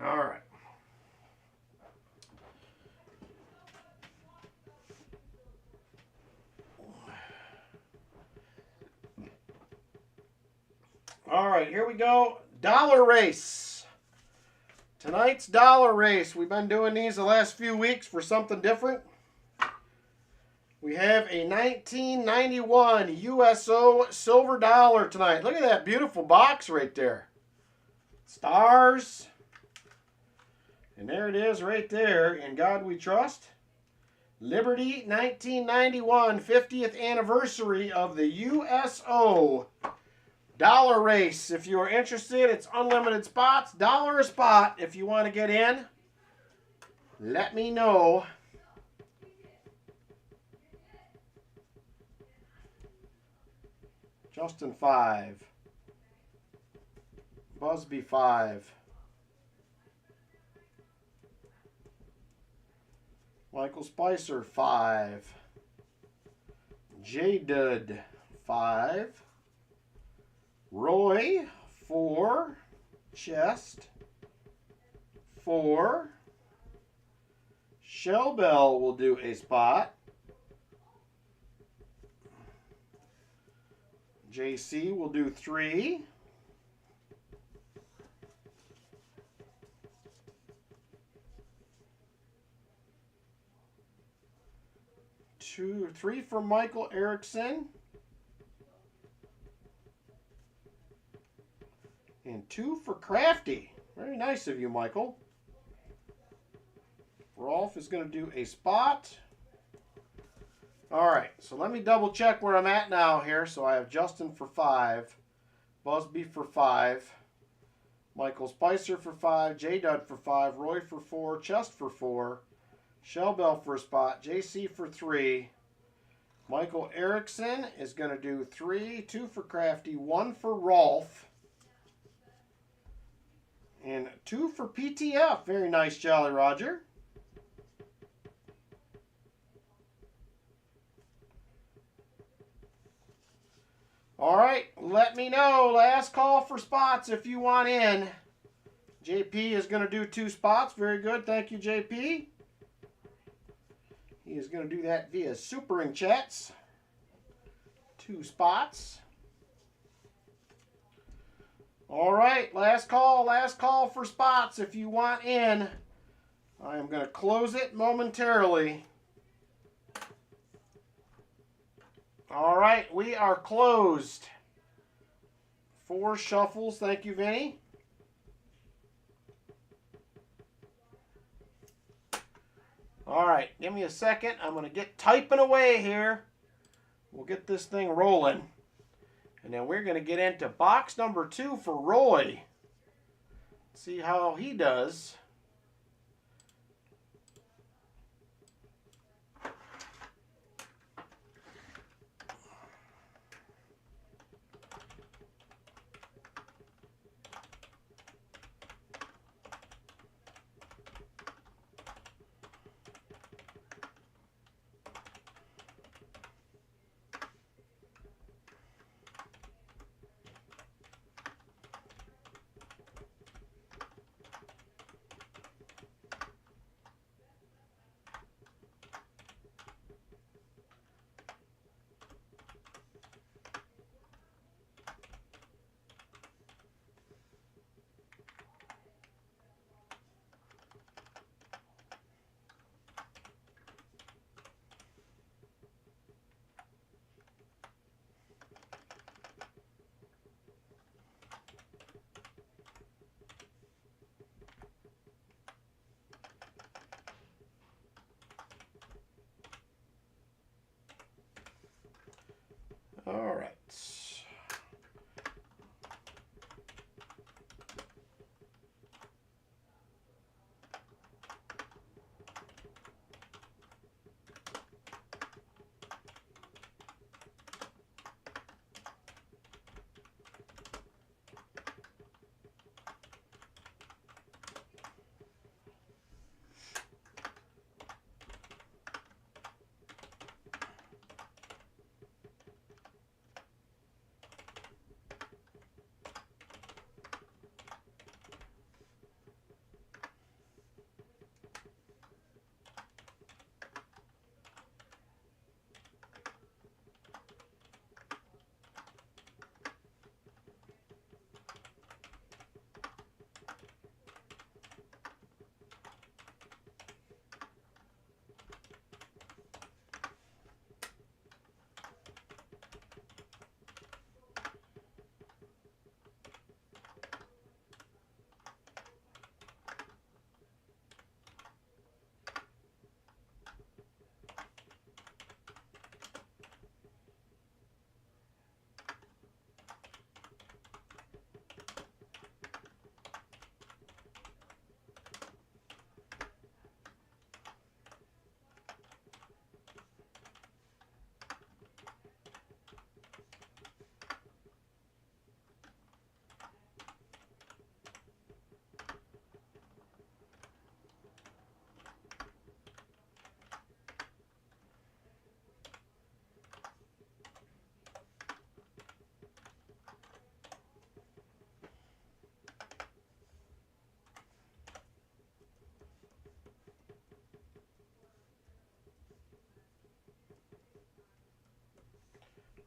All right. All right, here we go. Dollar race. Tonight's dollar race. We've been doing these the last few weeks for something different. We have a 1991 USO silver dollar tonight. Look at that beautiful box right there. Stars. And there it is right there. In God We Trust. Liberty 1991 50th anniversary of the USO dollar race. If you are interested, it's unlimited spots. $1 a spot if you want to get in. Let me know. Justin 5. Busby 5. Michael Spicer 5. J Dud 5. Roy 4. Chest 4. Shell Bell will do a spot. JC will do 3. Two, 3 for Michael Erickson. And 2 for Crafty. Very nice of you, Michael. Rolf is going to do a spot. All right, so let me double check where I'm at now here. So I have Justin for 5, Busby for 5, Michael Spicer for 5, J Dud for 5, Roy for 4, Chest for 4, Shell Bell for a spot, JC for 3. Michael Erickson is going to do 3, 2 for Crafty, 1 for Rolf, and 2 for PTF. Very nice, Jolly Roger. All right, let me know. Last call for spots if you want in. JP is going to do 2 spots. Very good. Thank you, JP. He is going to do that via supering chats. 2 spots. All right, last call for spots if you want in. I am going to close it momentarily. All right, we are closed. 4 shuffles. Thank you, Vinny. All right, give me a second. I'm going to get typing away here. We'll get this thing rolling. And then we're going to get into box number 2 for Roy. See how he does. All right.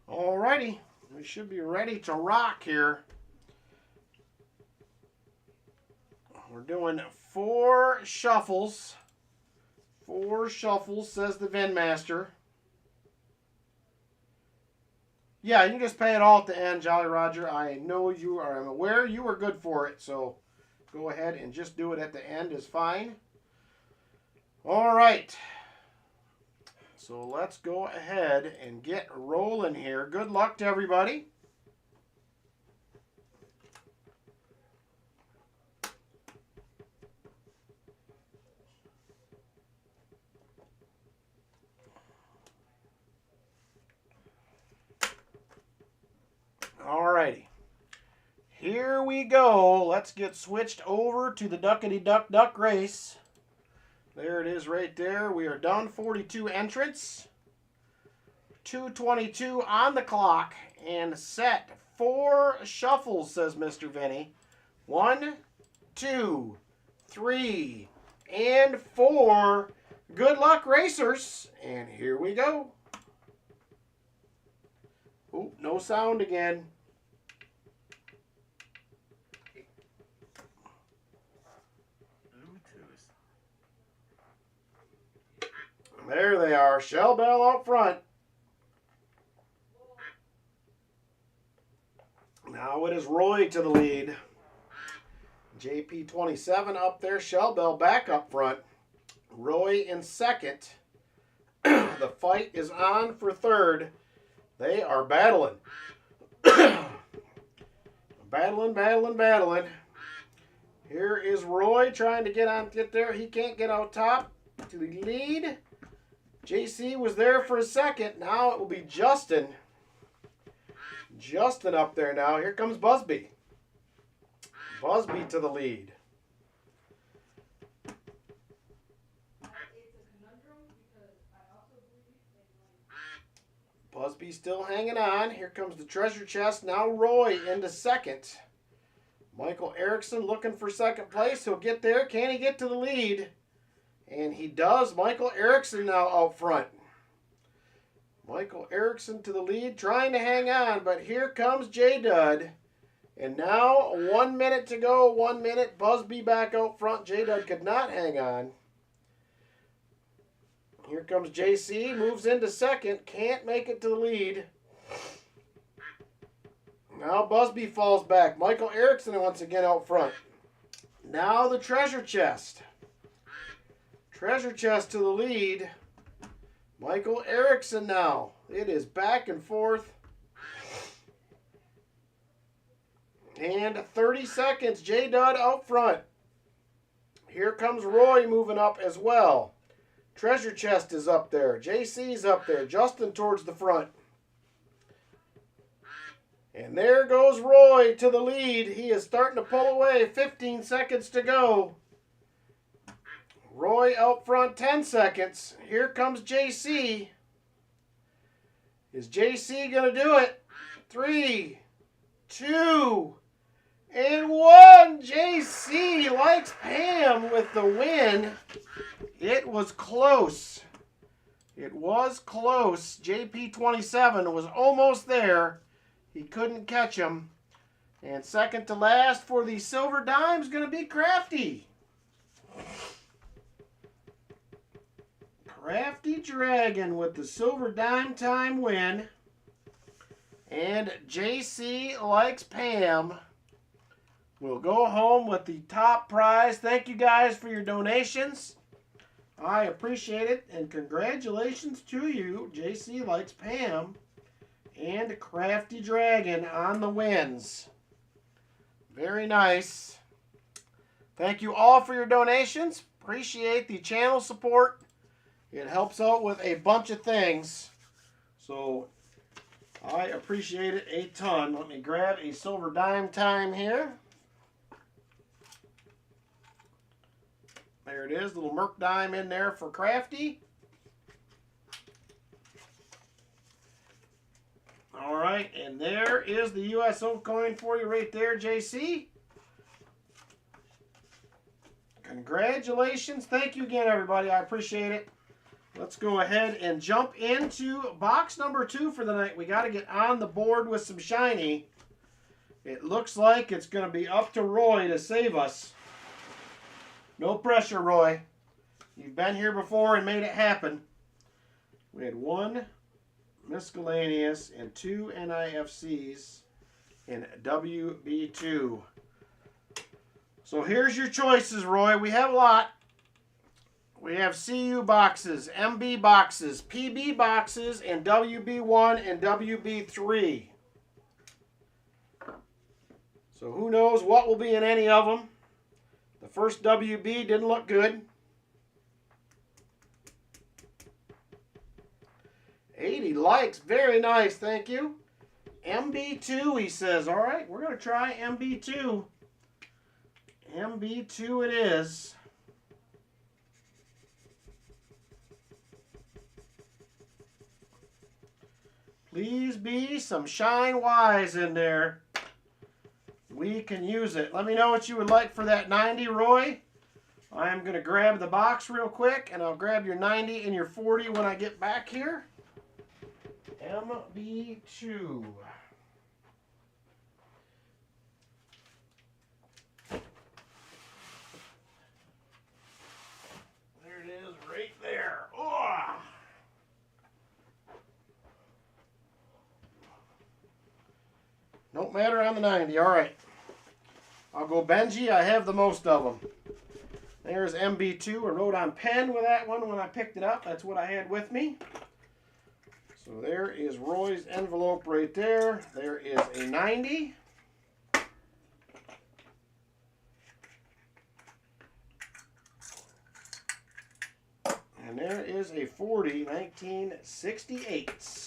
Alrighty, we should be ready to rock here. We're doing 4 shuffles. 4 shuffles, says the Vin Master. Yeah, you can just pay it all at the end, Jolly Roger. I know you are. I'm aware you were good for it, so go ahead and just do it at the end is fine. All right. So let's go ahead and get rolling here. Good luck to everybody. Alrighty. Here we go. Let's get switched over to the Duckity Duck Duck Race. There it is right there. We are done. 42 entrants. 2:22 on the clock. And set 4 shuffles, says Mr. Vinny. 1, 2, 3, and 4. Good luck, racers. And here we go. Oh, no sound again. There they are. Shell bell out front. Now it is Roy to the lead. JP27 up there. Shellbell back up front. Roy in second. The fight is on for third. They are battling. battling. Here is Roy trying to get there. He can't get out top to the lead. JC was there for a second. Now it will be Justin. Justin up there now. Here comes Busby. Busby to the lead. Busby still hanging on. Here comes the treasure chest. Now Roy into second. Michael Erickson looking for second place. He'll get there. Can he get to the lead? And he does. Michael Erickson now out front. Michael Erickson to the lead, trying to hang on, but here comes J-Dud. And now 1 minute to go, 1 minute. Busby back out front. J-Dud could not hang on. Here comes JC, moves into second, can't make it to the lead. Now Busby falls back. Michael Erickson once again out front. Now the treasure chest. Treasure chest to the lead. Michael Erickson now. It is back and forth. And 30 seconds. J-Dud out front. Here comes Roy moving up as well. Treasure chest is up there. JC's up there. Justin towards the front. And there goes Roy to the lead. He is starting to pull away. 15 seconds to go. Roy out front, 10 seconds. Here comes JC. Is JC going to do it? 3, 2, and 1. JC likes Pam with the win. It was close. It was close. JP27 was almost there. He couldn't catch him. And second to last for the silver dime is going to be Crafty. Crafty Dragon with the silver dime time win. And JC Likes Pam will go home with the top prize. Thank you guys for your donations. I appreciate it. And congratulations to you, JC Likes Pam and Crafty Dragon on the wins. Very nice. Thank you all for your donations. Appreciate the channel support. It helps out with a bunch of things. So I appreciate it a ton. Let me grab a silver dime time here. There it is, little Merc dime in there for Crafty. All right, and there is the USO coin for you right there, JC. Congratulations. Thank you again, everybody. I appreciate it. Let's go ahead and jump into box number 2 for the night. We got to get on the board with some shiny. It looks like it's going to be up to Roy to save us. No pressure, Roy. You've been here before and made it happen. We had 1 miscellaneous and 2 NIFCs in WB2. So here's your choices, Roy. We have a lot. We have CU boxes, MB boxes, PB boxes, and WB1 and WB3. So who knows what will be in any of them. The first WB didn't look good. 80 likes. Very nice. Thank you. MB2, he says. All right, we're going to try MB2. MB2 it is. Please be some Shine Wise in there. We can use it. Let me know what you would like for that 90, Roy. I'm going to grab the box real quick, and I'll grab your 90 and your 40 when I get back here. MB2. There it is, right there. Oh! Nope, matter on the 90. All right. I'll go Benji. I have the most of them. There's MB2. I wrote on pen with that one when I picked it up. That's what I had with me. So there is Roy's envelope right there. There is a 90. And there is a 40, 1968.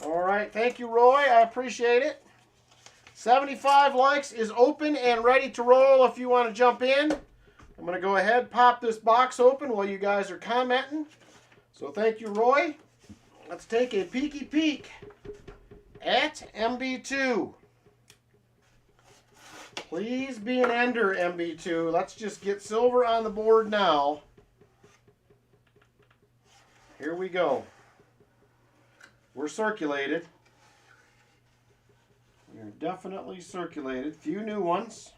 All right, thank you, Roy. I appreciate it. 75 likes is open and ready to roll if you want to jump in. I'm going to go ahead, pop this box open while you guys are commenting. So thank you, Roy. Let's take a peeky peek at MB2. Please be an ender, MB2. Let's just get silver on the board now. Here we go. We're circulated. We're definitely circulated. Few new ones.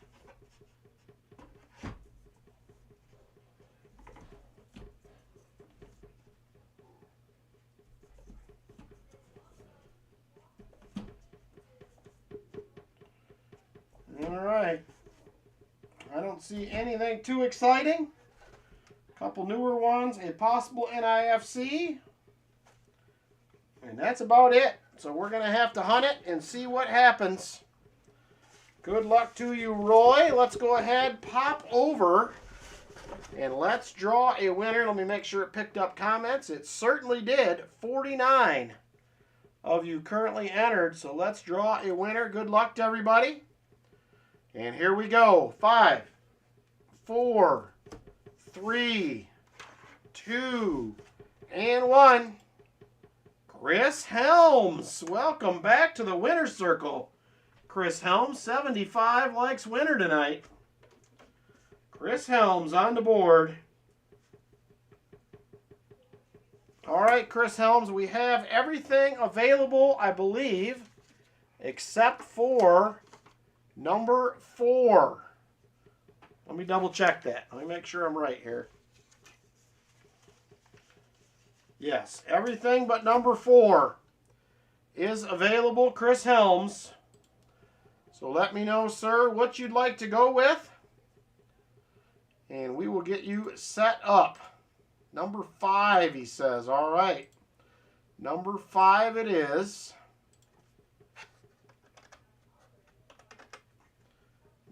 All right. I don't see anything too exciting. Couple newer ones, a possible NIFC, and that's about it. So we're going to have to hunt it and see what happens. Good luck to you, Roy. Let's go ahead, pop over, and let's draw a winner. Let me make sure it picked up comments. It certainly did. 49 of you currently entered, so let's draw a winner. Good luck to everybody. And here we go. 5, 4, 3, 2, and 1. Chris Helms. Welcome back to the winner's circle. Chris Helms, 75 likes winner tonight. Chris Helms on the board. All right, Chris Helms, we have everything available, I believe, except for number 4. Let me double check that. Let me make sure I'm right here. Yes, everything but number 4 is available, Chris Helms. So let me know, sir, what you'd like to go with. And we will get you set up. Number 5, he says. All right. Number 5 it is.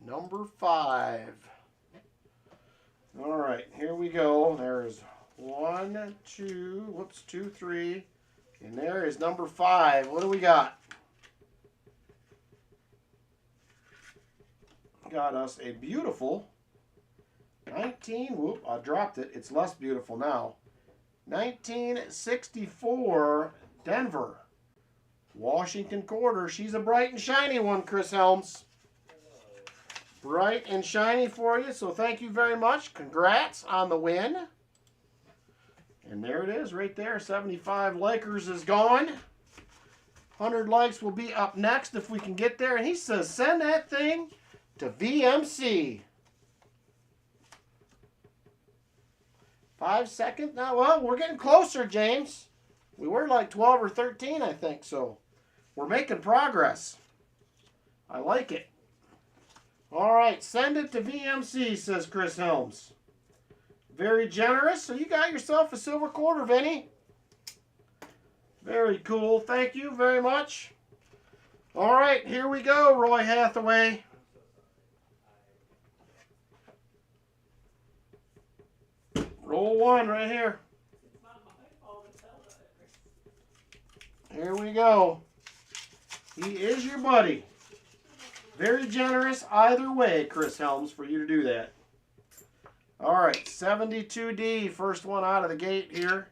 Number 5. All right, here we go. There's 1, 2, 2, 3. And there is number 5. What do we got? Got us a beautiful 19, whoop, I dropped it. It's less beautiful now. 1964 Denver. Washington quarter. She's a bright and shiny one, Chris Helms. Bright and shiny for you, so thank you very much. Congrats on the win. And there it is right there. 75 likers is gone. 100 likes will be up next if we can get there. And he says, send that thing to VMC. 5 seconds now. Well, we're getting closer, James. We were like 12 or 13, I think, so we're making progress. I like it. All right, send it to VMC, says Chris Helms. Very generous. So you got yourself a silver quarter, Vinny. Very cool. Thank you very much. All right, here we go, Roy Hathaway. Roll 1 right here. Here we go. He is your buddy. Very generous either way, Chris Helms, for you to do that. All right, 72D, first one out of the gate here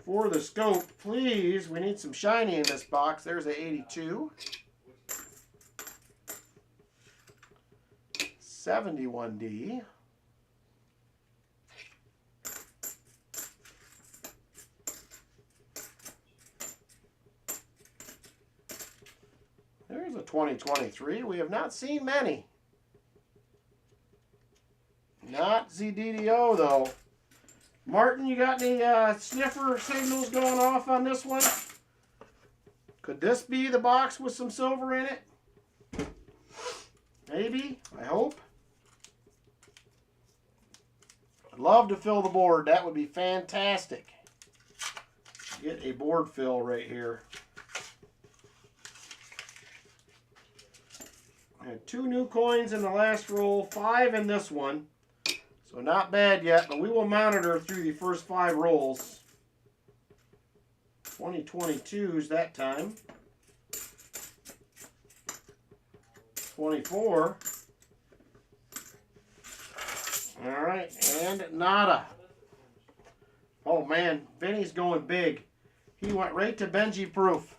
for the scope. Please, we need some shiny in this box. There's a 82. 71D. There's a 2023. We have not seen many. Not ZDDO, though. Martin, you got any sniffer signals going off on this one? Could this be the box with some silver in it? Maybe. I hope. I'd love to fill the board. That would be fantastic. Get a board fill right here. I had 2 new coins in the last roll, 5 in this one. So not bad yet, but we will monitor through the first 5 rolls. 2022s that time. 24. All right, and nada. Oh man, Vinny's going big. He went right to Benji proof.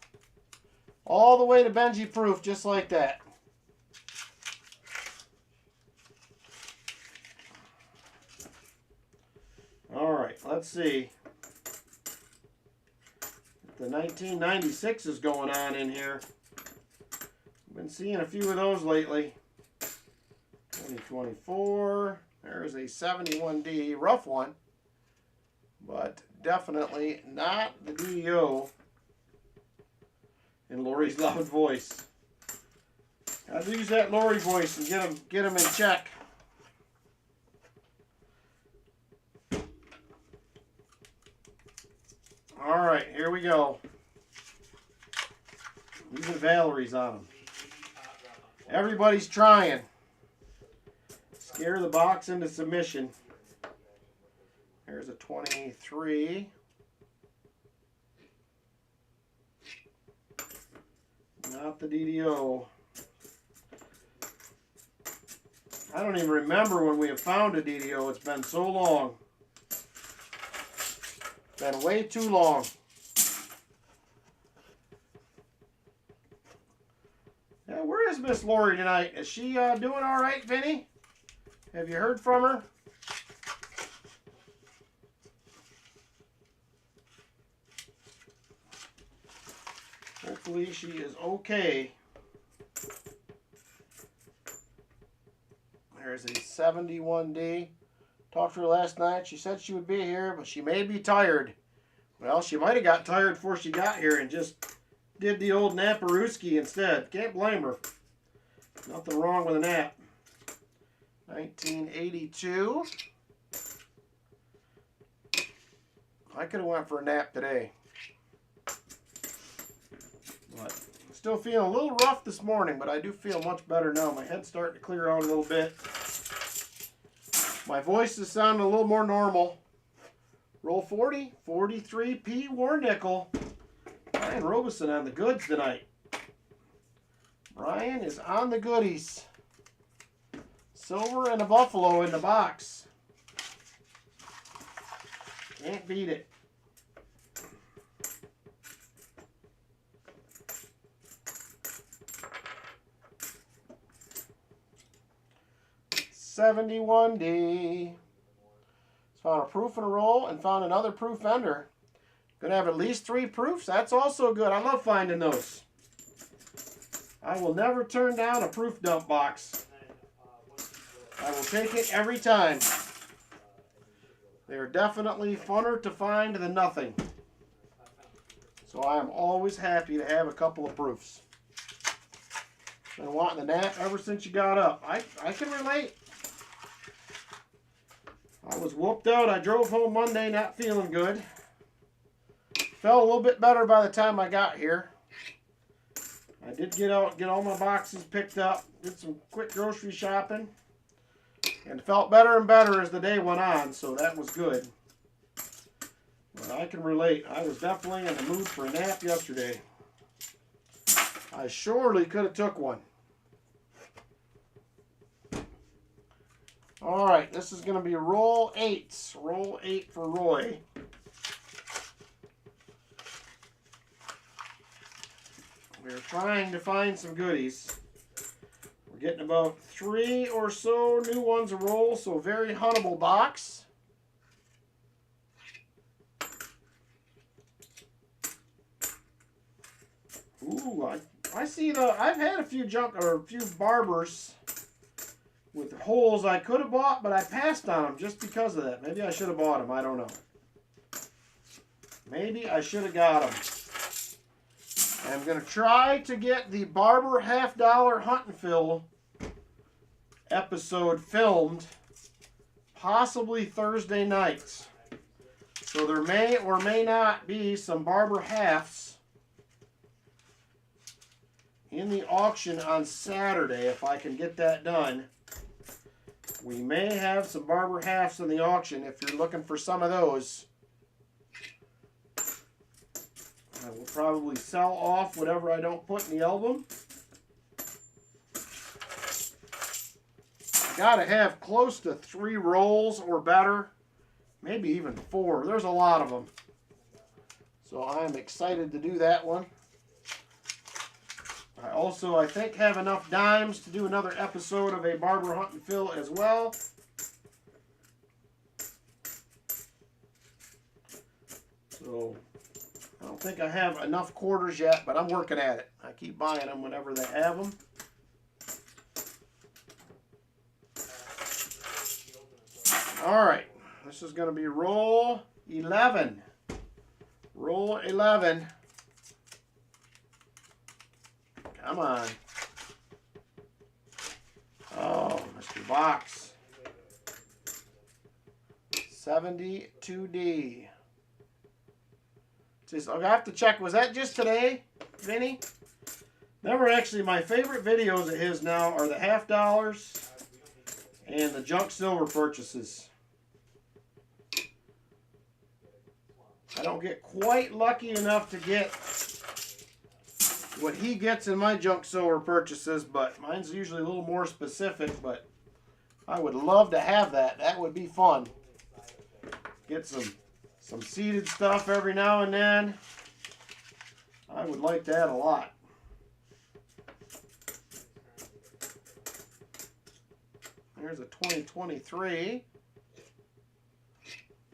All the way to Benji proof, just like that. All right, let's see. The 1996 is going on in here. Been seeing a few of those lately. 2024. There's a 71D, rough one, but definitely not the DDO in Lori's loud voice. Gotta use that Lori voice and get him in check. All right, here we go. Even Valerie's on them. Everybody's trying. Scare the box into submission. There's a 23. Not the DDO. I don't even remember when we have found a DDO. It's been so long. Been way too long. Yeah, where is Miss Lori tonight? Is she doing all right, Vinny? Have you heard from her? Hopefully she is okay. There's a 71D. Talked to her last night. She said she would be here, but she may be tired. Well, she might have got tired before she got here and just did the old Naparooski instead. Can't blame her. Nothing wrong with a nap. 1982. I could have went for a nap today. But still feeling a little rough this morning, but I do feel much better now. My head's starting to clear out a little bit. My voice is sounding a little more normal. Roll 40, 43P War Nickel. Brian Robeson on the goods tonight. Brian is on the goodies. Silver and a buffalo in the box. Can't beat it. $71D. Found a proof in a roll and found another proof vendor. Gonna have at least 3 proofs. That's also good. I love finding those. I will never turn down a proof dump box. I will take it every time. They are definitely funner to find than nothing. So I am always happy to have a couple of proofs. Been wanting the nap ever since you got up. I can relate. I was whooped out. I drove home Monday not feeling good. Felt a little bit better by the time I got here. I did get out, get all my boxes picked up, did some quick grocery shopping, and felt better and better as the day went on, so that was good. But I can relate. I was definitely in the mood for a nap yesterday. I surely could have took one. All right, this is going to be roll 8. Roll 8 for Roy. We're trying to find some goodies. We're getting about 3 or so new ones a roll, so very huntable box. Ooh, I see I've had a few barbers with holes I could have bought, but I passed on them just because of that. Maybe I should have bought them. I don't know. Maybe I should have got them. I'm going to try to get the Barber $50 Hunt and Fill episode filmed possibly Thursday nights. So there may or may not be some Barber halves in the auction on Saturday if I can get that done. We may have some Barber halves in the auction if you're looking for some of those. I will probably sell off whatever I don't put in the album. I gotta have close to 3 rolls or better, maybe even 4. There's a lot of them. So I'm excited to do that one. I also, I think, have enough dimes to do another episode of a Barber Hunt and Fill as well. So I don't think I have enough quarters yet, but I'm working at it. I keep buying them whenever they have them. All right, this is going to be roll 11. Roll 11. Come on. Oh, Mr. Box. 72D. I have to check. Was that just today, Vinny? That were actually my favorite videos of his now are the $50 and the junk silver purchases. I don't get quite lucky enough to get what he gets in my junk silver purchases, but mine's usually a little more specific, but I would love to have that. That would be fun. Get some seeded stuff every now and then. I would like that a lot. Here's a 2023.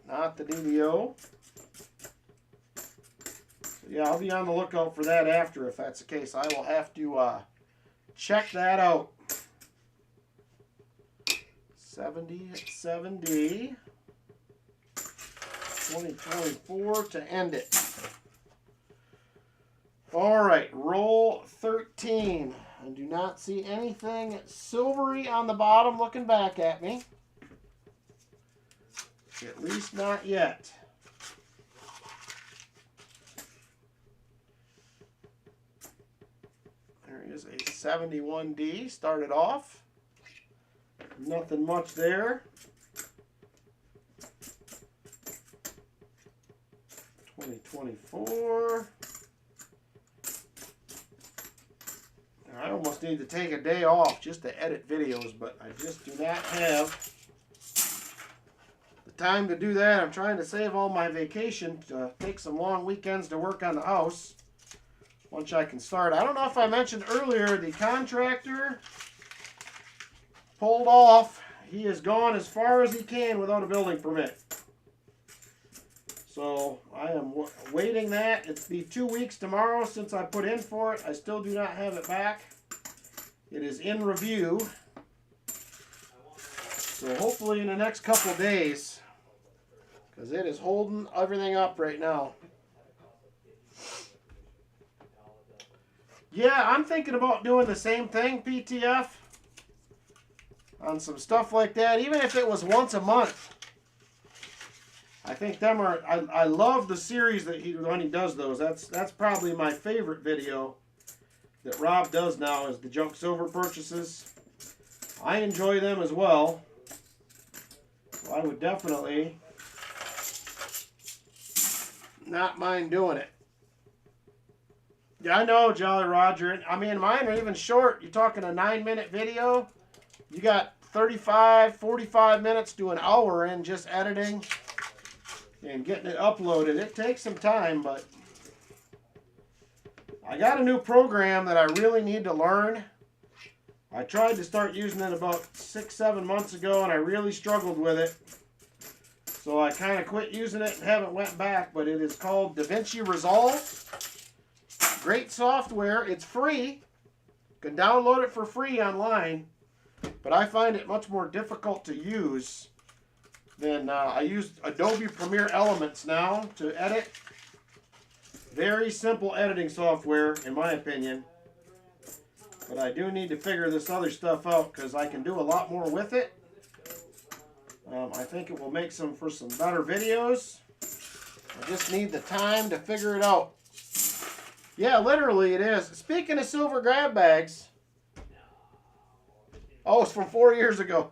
Not the DDO. Yeah, I'll be on the lookout for that after if that's the case. I will have to check that out. 77D. 2024 to end it. All right, roll 13. I do not see anything silvery on the bottom looking back at me. At least not yet. There is a 71D started off. Nothing much there. 2024. I almost need to take a day off just to edit videos, but I just do not have the time to do that. I'm trying to save all my vacation to take some long weekends to work on the house once I can start. I don't know if I mentioned earlier, the contractor pulled off. He has gone as far as he can without a building permit. So I am waiting that. It'll be 2 weeks tomorrow since I put in for it. I still do not have it back. It is in review. So hopefully in the next couple days, because it is holding everything up right now. Yeah, I'm thinking about doing the same thing, PTF, on some stuff like that, even if it was once a month. I think them are. I love the series that when he does those. That's probably my favorite video that Rob does now is the junk silver purchases. I enjoy them as well. So I would definitely not mind doing it. Yeah, I know, Jolly Roger. I mean, mine are even short. You're talking a 9-minute video. You got 35, 45 minutes to an hour in just editing and getting it uploaded. It takes some time, but I got a new program that I really need to learn. I tried to start using it about 6-7 months ago, and I really struggled with it. So I kind of quit using it and haven't went back, but it is called DaVinci Resolve. Great software. It's free. You can download it for free online, but I find it much more difficult to use than I use Adobe Premiere Elements now to edit. Very simple editing software, in my opinion. But I do need to figure this other stuff out because I can do a lot more with it. I think it will make for some better videos. I just need the time to figure it out. Yeah, literally it is. Speaking of silver grab bags. Oh, it's from 4 years ago.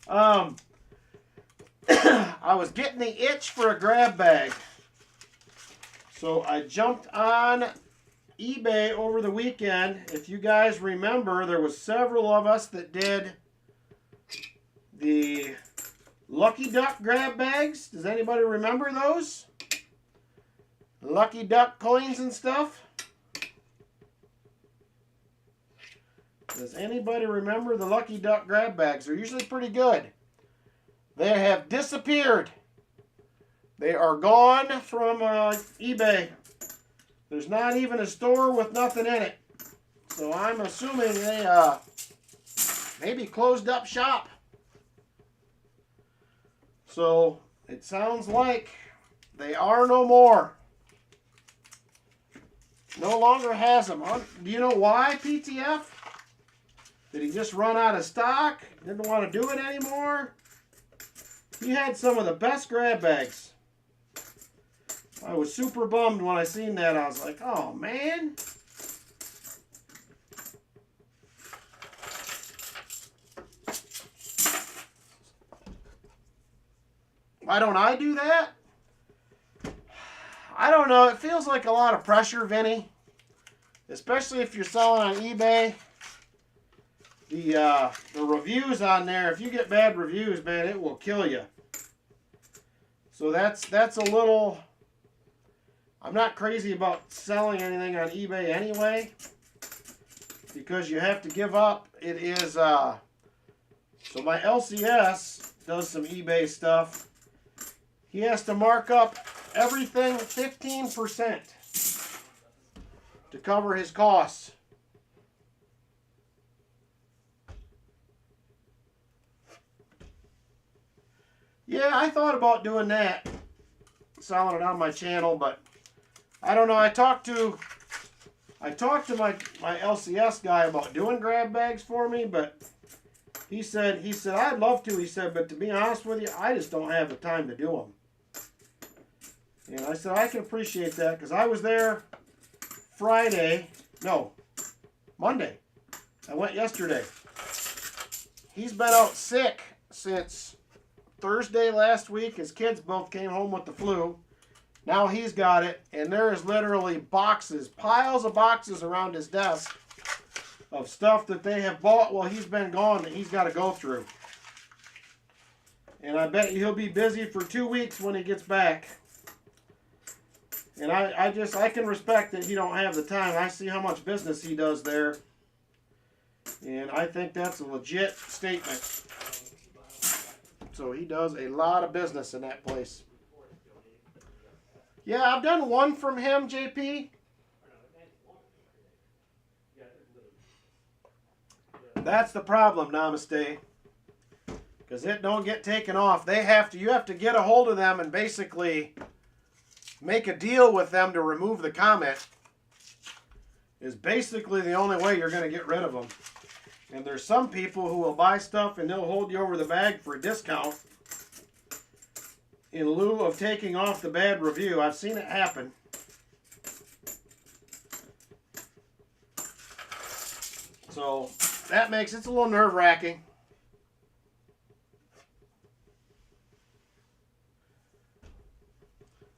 I was getting the itch for a grab bag. So I jumped on eBay over the weekend. If you guys remember, there was several of us that did the Lucky Duck grab bags. Does anybody remember those? Lucky Duck coins and stuff. Does anybody remember the Lucky Duck grab bags? They're usually pretty good. They have disappeared. They are gone from eBay. There's not even a store with nothing in it. So I'm assuming they maybe closed up shop. So it sounds like they are no more. No longer has them. Do you know why, PTF? Did he just run out of stock? Didn't want to do it anymore? He had some of the best grab bags. I was super bummed when I seen that. I was like, oh man. Why don't I do that? I don't know. It feels like a lot of pressure, Vinny. Especially if you're selling on eBay. The reviews on there, if you get bad reviews, man, it will kill you. So that's a little... I'm not crazy about selling anything on eBay anyway, because you have to give up. It is, so my LCS does some eBay stuff. He has to mark up everything 15% to cover his costs. Yeah, I thought about doing that, selling it on my channel, but I don't know. I talked to my LCS guy about doing grab bags for me, but he said I'd love to. He said, but to be honest with you, I just don't have the time to do them. And I said I can appreciate that because I was there Monday. I went yesterday. He's been out sick since Thursday last week. His kids both came home with the flu. Now he's got it, and there is literally boxes, piles of boxes around his desk of stuff that they have bought while he's been gone that he's got to go through. And I bet he'll be busy for 2 weeks when he gets back. And I can respect that he don't have the time. I see how much business he does there. And I think that's a legit statement. So he does a lot of business in that place. Yeah, I've done one from him, JP. That's the problem, Namaste. Because it don't get taken off. You have to get a hold of them and basically make a deal with them to remove the comment. Is basically the only way you're going to get rid of them. And there's some people who will buy stuff and they'll hold you over the bag for a discount in lieu of taking off the bad review. I've seen it happen. So that makes it a little nerve-wracking.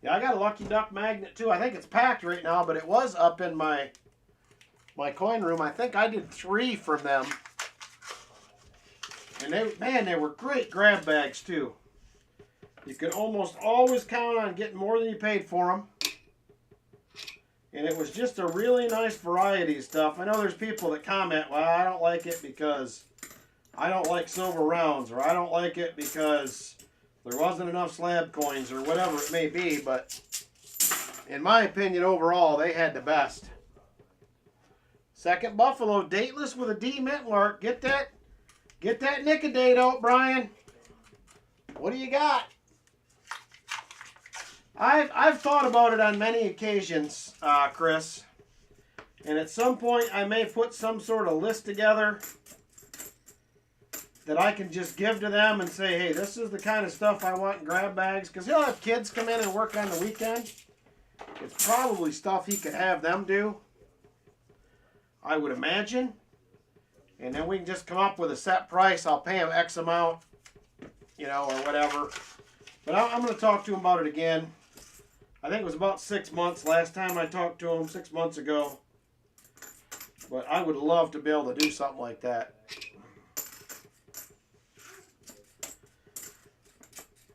Yeah, I got a Lucky Duck magnet too. I think it's packed right now, but it was up in my coin room. I think I did 3 from them. And they were great grab bags too. You could almost always count on getting more than you paid for them. And it was just a really nice variety of stuff. I know there's people that comment, well, I don't like it because I don't like silver rounds, or I don't like it because there wasn't enough slab coins, or whatever it may be. But in my opinion, overall, they had the best. Second Buffalo, dateless with a D mint mark. Get that Nicodate out, Brian. What do you got? I've thought about it on many occasions, Chris. And at some point, I may put some sort of list together that I can just give to them and say, hey, this is the kind of stuff I want in grab bags. Because he'll have kids come in and work on the weekend. It's probably stuff he could have them do, I would imagine. And then we can just come up with a set price. I'll pay him X amount, you know, or whatever. But I'm going to talk to him about it again. I think it was about 6 months last time I talked to him, 6 months ago. But I would love to be able to do something like that.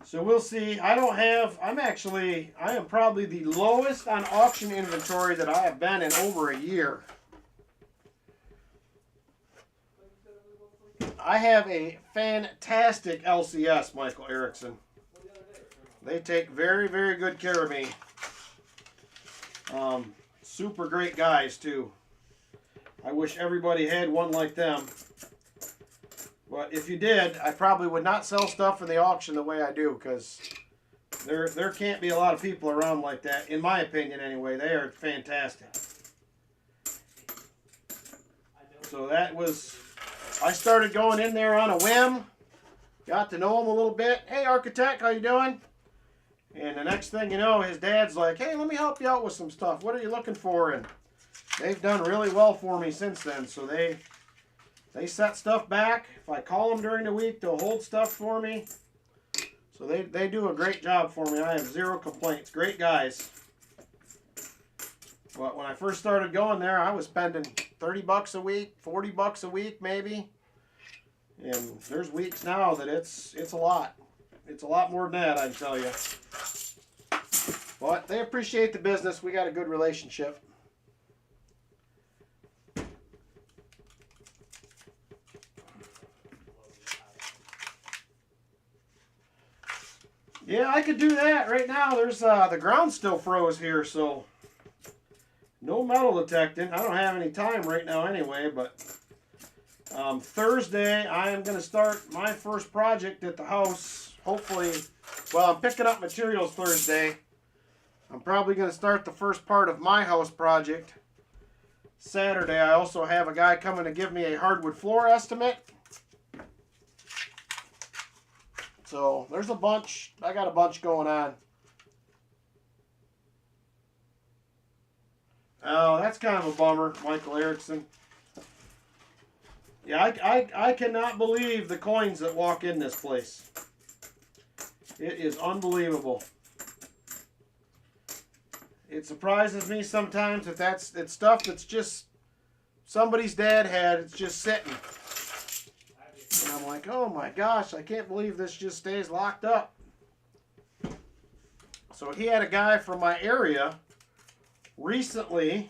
So we'll see. I am probably the lowest on auction inventory that I have been in over a year. I have a fantastic LCS, Michael Erickson. They take very, very good care of me. Super great guys, too. I wish everybody had one like them. But if you did, I probably would not sell stuff in the auction the way I do, because there can't be a lot of people around like that, in my opinion anyway. They are fantastic. So that was, I started going in there on a whim, got to know him a little bit. Hey, architect, how you doing? And the next thing you know, his dad's like, hey, let me help you out with some stuff. What are you looking for? And they've done really well for me since then. So they set stuff back. If I call them during the week, they'll hold stuff for me. So they do a great job for me. I have zero complaints. Great guys. But when I first started going there, I was spending 30 bucks a week, 40 bucks a week maybe. And there's weeks now that it's a lot. It's a lot more than that, I can tell you. But they appreciate the business. We got a good relationship. Yeah, I could do that right now. There's the ground still froze here, so no metal detecting. I don't have any time right now anyway, but Thursday I am going to start my first project at the house. Hopefully, well, I'm picking up materials Thursday. I'm probably going to start the first part of my house project Saturday. I also have a guy coming to give me a hardwood floor estimate. So there's a bunch. I got a bunch going on. Oh, that's kind of a bummer, Michael Erickson. Yeah, I cannot believe the coins that walk in this place. It is unbelievable. It surprises me sometimes that it's stuff that's just somebody's dad had. It's just sitting. And I'm like, oh my gosh, I can't believe this just stays locked up. So he had a guy from my area recently.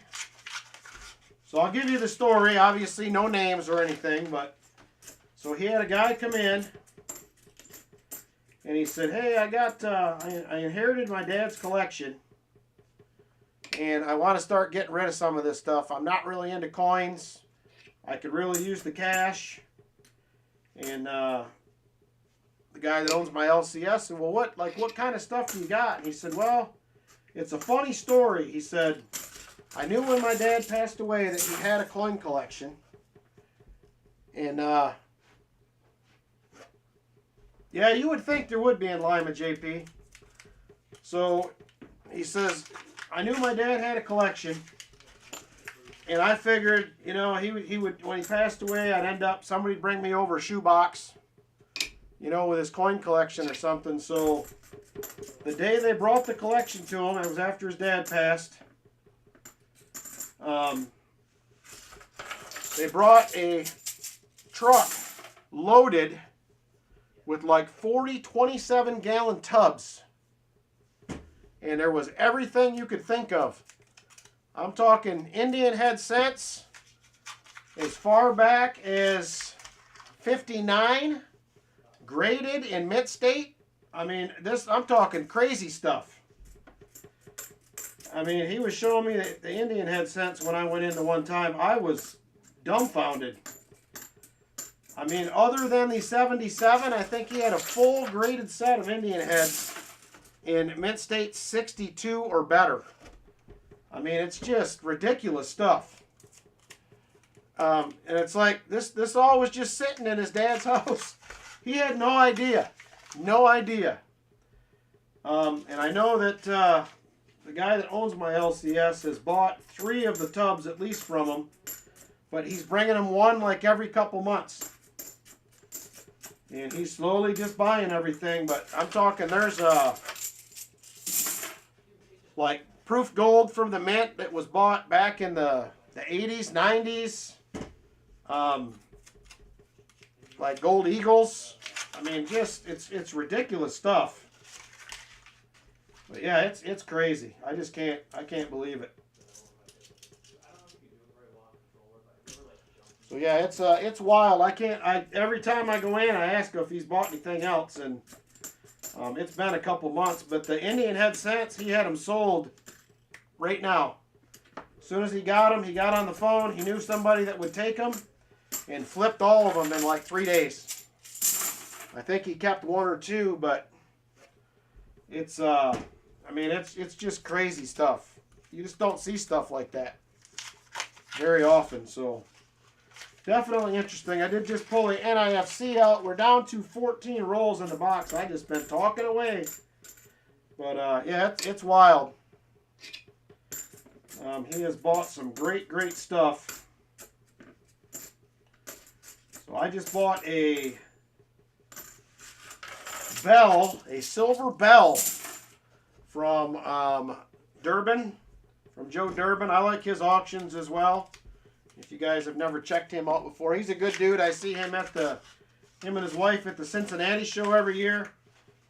So I'll give you the story. Obviously, no names or anything, but so he had a guy come in, and he said, "Hey, I inherited my dad's collection, and I want to start getting rid of some of this stuff. I'm not really into coins. I could really use the cash." And the guy that owns my LCS said, "Well, what kind of stuff do you got?" And he said, "Well, it's a funny story." He said, "I knew when my dad passed away that he had a coin collection. And, yeah, you would think there would be in Lima, JP. So, he says, I knew my dad had a collection. And I figured, you know, he would when he passed away, I'd end up, somebody'd bring me over a shoebox, you know, with his coin collection or something. So, the day they brought the collection to him, it was after his dad passed, they brought a truck loaded with like 40 27-gallon tubs. And there was everything you could think of. I'm talking Indian head cents as far back as 59, graded in mint state. I mean, I'm talking crazy stuff. I mean, he was showing me the Indian head cents when I went in the one time. I was dumbfounded. I mean, other than the 77, I think he had a full graded set of Indian heads in mint state 62 or better. I mean, it's just ridiculous stuff. And it's like, this all was just sitting in his dad's house. He had no idea. No idea. And I know that the guy that owns my LCS has bought 3 of the tubs at least from him. But he's bringing them one like every couple months. And he's slowly just buying everything. But I'm talking, there's like proof gold from the mint that was bought back in the 80s, 90s. Like gold eagles. I mean, just it's ridiculous stuff. But yeah, it's crazy. I can't believe it. So yeah, it's wild. Every time I go in, I ask him if he's bought anything else, and it's been a couple months. But the Indian head scents, he had them sold right now. As soon as he got them, he got on the phone. He knew somebody that would take them, and flipped all of them in like 3 days. I think he kept 1 or 2, but it's I mean, it's just crazy stuff. You just don't see stuff like that very often. So definitely interesting. I did just pull the NIFC out. We're down to 14 rolls in the box. I just been talking away. But yeah, it's wild. He has bought some great stuff. So I just bought a bell, a silver bell from Durbin, from Joe Durbin. I like his auctions as well. If you guys have never checked him out before, he's a good dude. I see him at him and his wife at the Cincinnati show every year.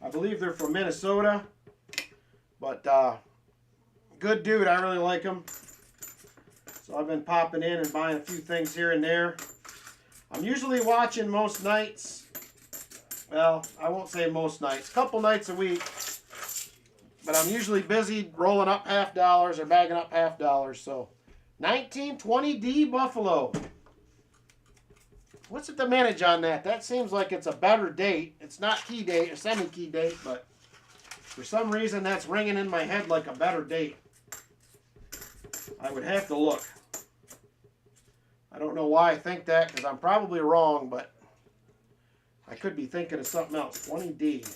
I believe they're from Minnesota. But good dude. I really like him. So I've been popping in and buying a few things here and there. I'm usually watching most nights. Well, I won't say most nights. A couple nights a week. But I'm usually busy rolling up $50 or bagging up $50. So 1920D Buffalo. What's the mintage on that? That seems like it's a better date. It's not key date or semi-key date, but for some reason that's ringing in my head like a better date. I would have to look. I don't know why I think that, because I'm probably wrong, but I could be thinking of something else. 20D.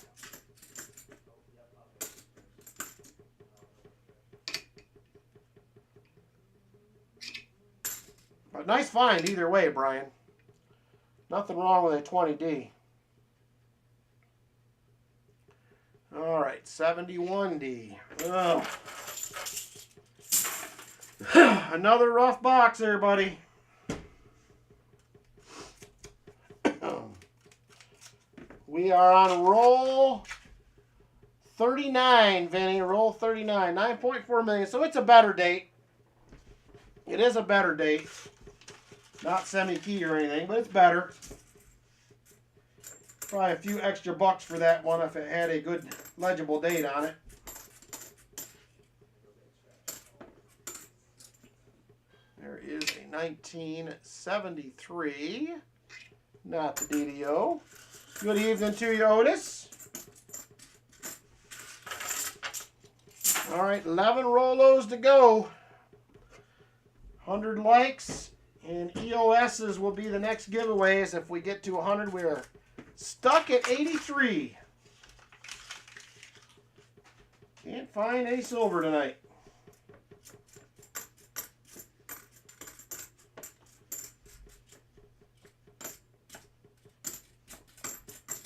But nice find either way, Brian. Nothing wrong with a 20D. All right, 71D. Ugh. Another rough box there, buddy. We are on roll 39, Vinny. Roll 39. 9.4 million. So it's a better date. It is a better date. Not semi-key or anything, but it's better. Probably a few extra bucks for that one if it had a good legible date on it. There is a 1973. Not the DDO. Good evening to you, Otis. All right, 11 Rolos to go. 100 likes. And EOSs will be the next giveaways. If we get to 100, we're stuck at 83. Can't find any silver tonight.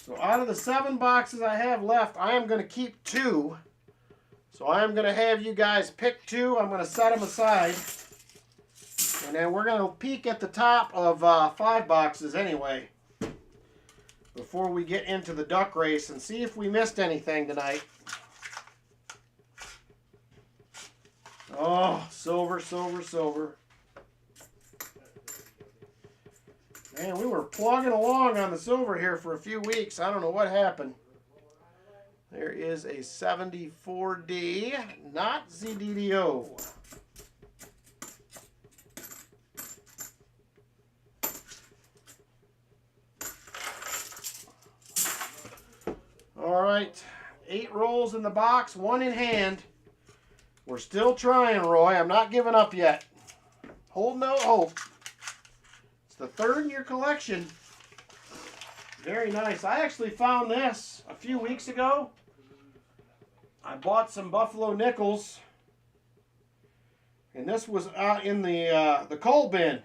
So out of the 7 boxes I have left, I am going to keep 2. So I am going to have you guys pick 2. I'm going to set them aside. And then we're going to peek at the top of 5 boxes anyway, before we get into the duck race and see if we missed anything tonight. Oh, silver, silver, silver. Man, we were plugging along on the silver here for a few weeks. I don't know what happened. There is a 74D, not ZDDO. All right, 8 rolls in the box, 1 in hand. We're still trying, Roy. I'm not giving up yet. Holding out hope. It's the 3rd in your collection. Very nice. I actually found this a few weeks ago. I bought some Buffalo nickels. And this was out in the coal bin.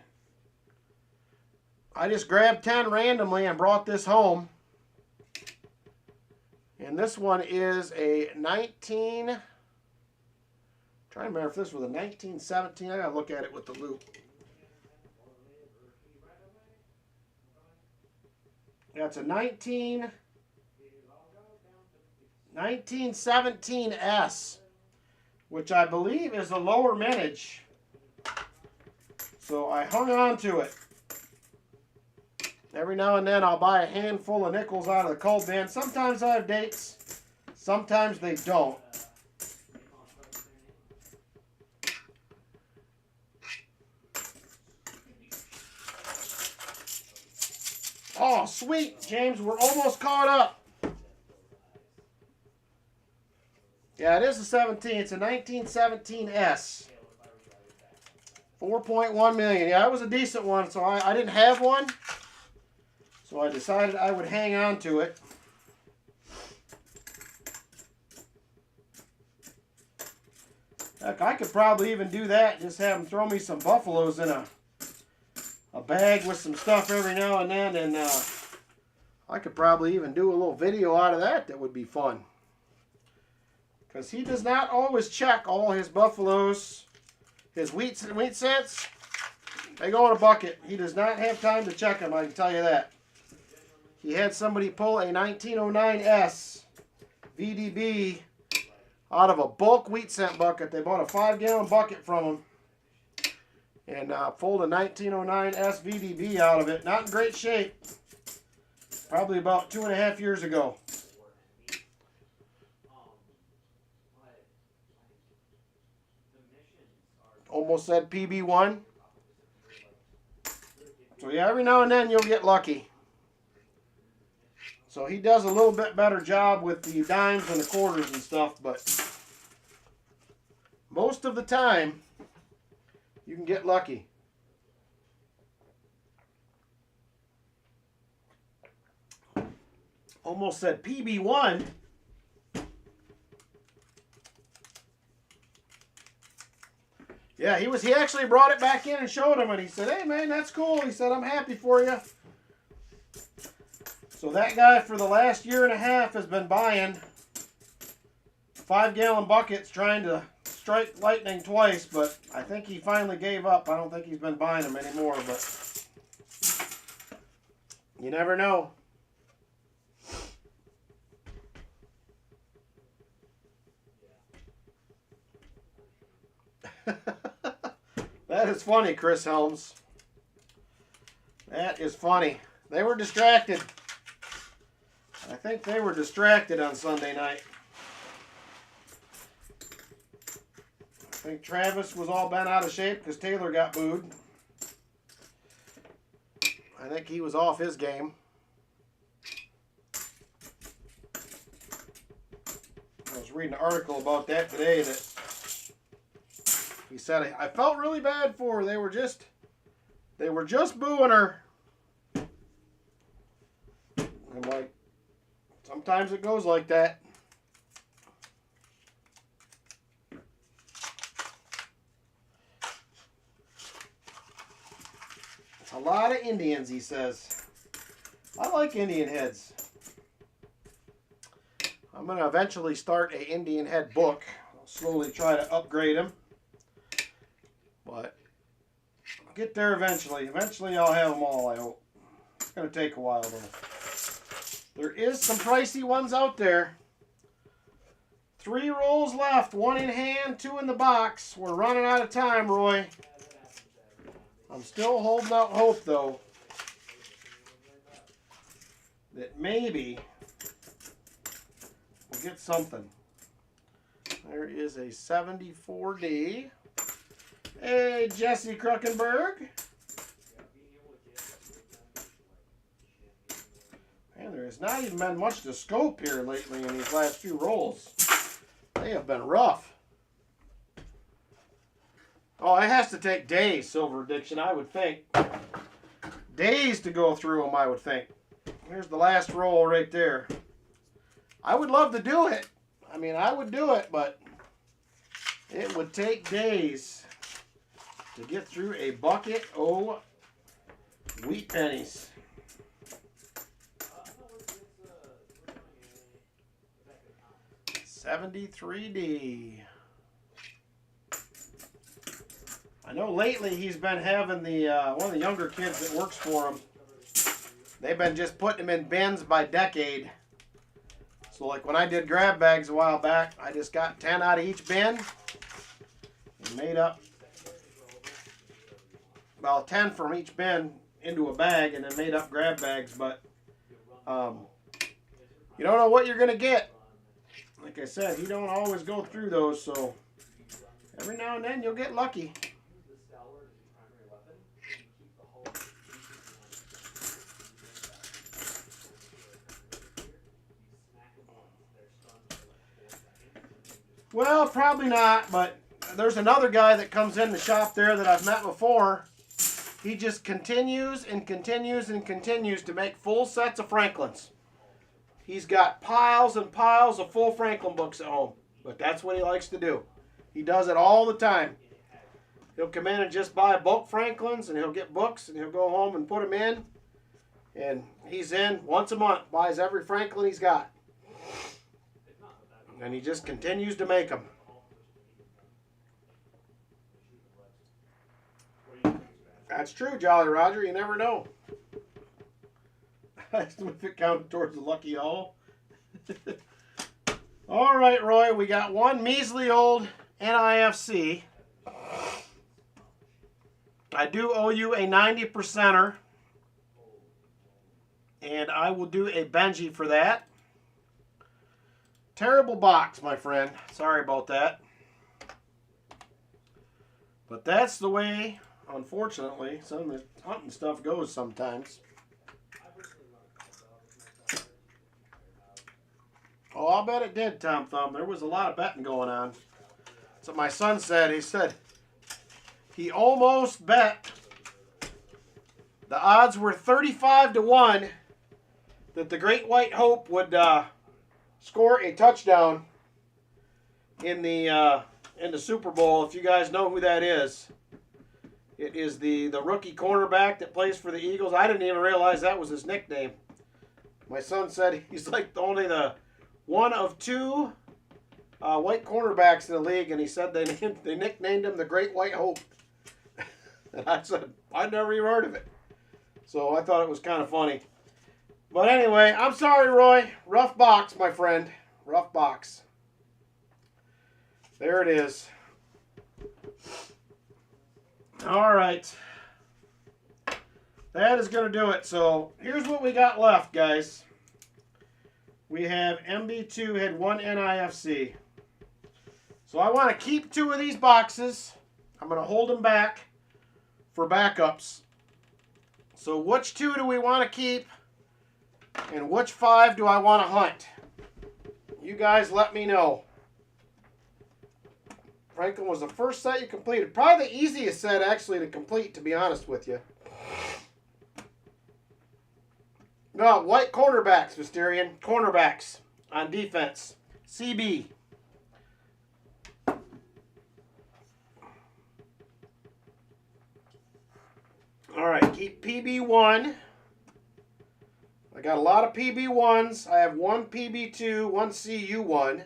I just grabbed 10 randomly and brought this home. And this one is a 19... I'm trying to remember if this was a 1917. I gotta look at it with the loop. That's a 1917S, which I believe is a lower mintage. So I hung on to it. Every now and then I'll buy a handful of nickels out of the coal bin. Sometimes I have dates, sometimes they don't. Oh, sweet, James, we're almost caught up. Yeah, it is a 17. It's a 1917S. 4.1 million. Yeah, that was a decent one, so I didn't have one. So I decided I would hang on to it. Heck, I could probably even do that. Just have them throw me some buffaloes in a bag with some stuff every now and then. And I could probably even do a little video out of that. That would be fun. Because he does not always check all his buffaloes. His wheat sets, they go in a bucket. He does not have time to check them, I can tell you that. He had somebody pull a 1909S VDB out of a bulk wheat cent bucket. They bought a 5-gallon bucket from him and pulled a 1909S VDB out of it. Not in great shape. Probably about 2.5 years ago. Almost said PB1. So yeah, every now and then you'll get lucky. So he does a little bit better job with the dimes and the quarters and stuff, but most of the time you can get lucky. Almost said PB1. Yeah, he actually brought it back in and showed him, and he said, "Hey man, that's cool." He said, "I'm happy for you." So that guy for the last 1.5 years has been buying 5-gallon buckets, trying to strike lightning twice, but I think he finally gave up. I don't think he's been buying them anymore, but you never know. That is funny, Chris Helms. That is funny. They were distracted. I think they were distracted on Sunday night. I think Travis was all bent out of shape because Taylor got booed. I think he was off his game. I was reading an article about that today that he said, I felt really bad for her. They were just booing her. I'm like, sometimes it goes like that. It's a lot of Indians, he says. I like Indian heads. I'm going to eventually start an Indian head book. I'll slowly try to upgrade them. But I'll get there eventually. Eventually I'll have them all, I hope. It's going to take a while though. There is some pricey ones out there. 3 rolls left. 1 in hand, 2 in the box. We're running out of time, Roy. I'm still holding out hope, though, that maybe we'll get something. There is a 74D. Hey, Jesse Kruckenberg. Man, there has not even been much to scope here lately in these last few rolls. They have been rough. Oh, it has to take days, Silver Addiction, I would think. Days to go through them, I would think. Here's the last roll right there. I would love to do it. I mean, I would do it, but it would take days to get through a bucket of wheat pennies. $73D. I know lately he's been having the one of the younger kids that works for him. They've been just putting them in bins by decade. So like when I did grab bags a while back, I just got 10 out of each bin and made up, well, 10 from each bin into a bag and then made up grab bags. But you don't know what you're going to get. Like I said, he don't always go through those, so every now and then you'll get lucky. Well, probably not, but there's another guy that comes in the shop there that I've met before. He just continues and continues and continues to make full sets of Franklins. He's got piles and piles of full Franklin books at home, but that's what he likes to do. He does it all the time. He'll come in and just buy bulk Franklins, and he'll get books, and he'll go home and put them in. And he's in once a month, buys every Franklin he's got. And he just continues to make them. That's true, Jolly Roger. You never know. If it counted towards the lucky all. All right, Roy. We got one measly old NIFC. I do owe you a 90%er. And I will do a Benji for that. Terrible box, my friend. Sorry about that. But that's the way, unfortunately, some of the hunting stuff goes sometimes. Oh, I'll bet it did, Tom Thumb. There was a lot of betting going on. That's what my son said. He said he almost bet. The odds were 35-1 that the Great White Hope would score a touchdown in the Super Bowl. If you guys know who that is, it is the rookie cornerback that plays for the Eagles. I didn't even realize that was his nickname. My son said he's like only the one of two white cornerbacks in the league, and he said they nicknamed him the Great White Hope. And I said, I'd never even heard of it. So I thought it was kind of funny. But anyway, I'm sorry, Roy. Rough box, my friend. Rough box. There it is. All right. That is going to do it. So here's what we got left, guys. We have MB2 had one NIFC. So I want to keep two of these boxes. I'm going to hold them back for backups. So which two do we want to keep? And which 5 do I want to hunt? You guys let me know. Franklin was the first set you completed. Probably the easiest set actually to complete, to be honest with you. No, white cornerbacks, Mysterian. Cornerbacks on defense. CB. All right, keep PB1. I got a lot of PB1s. I have one PB2, one CU1,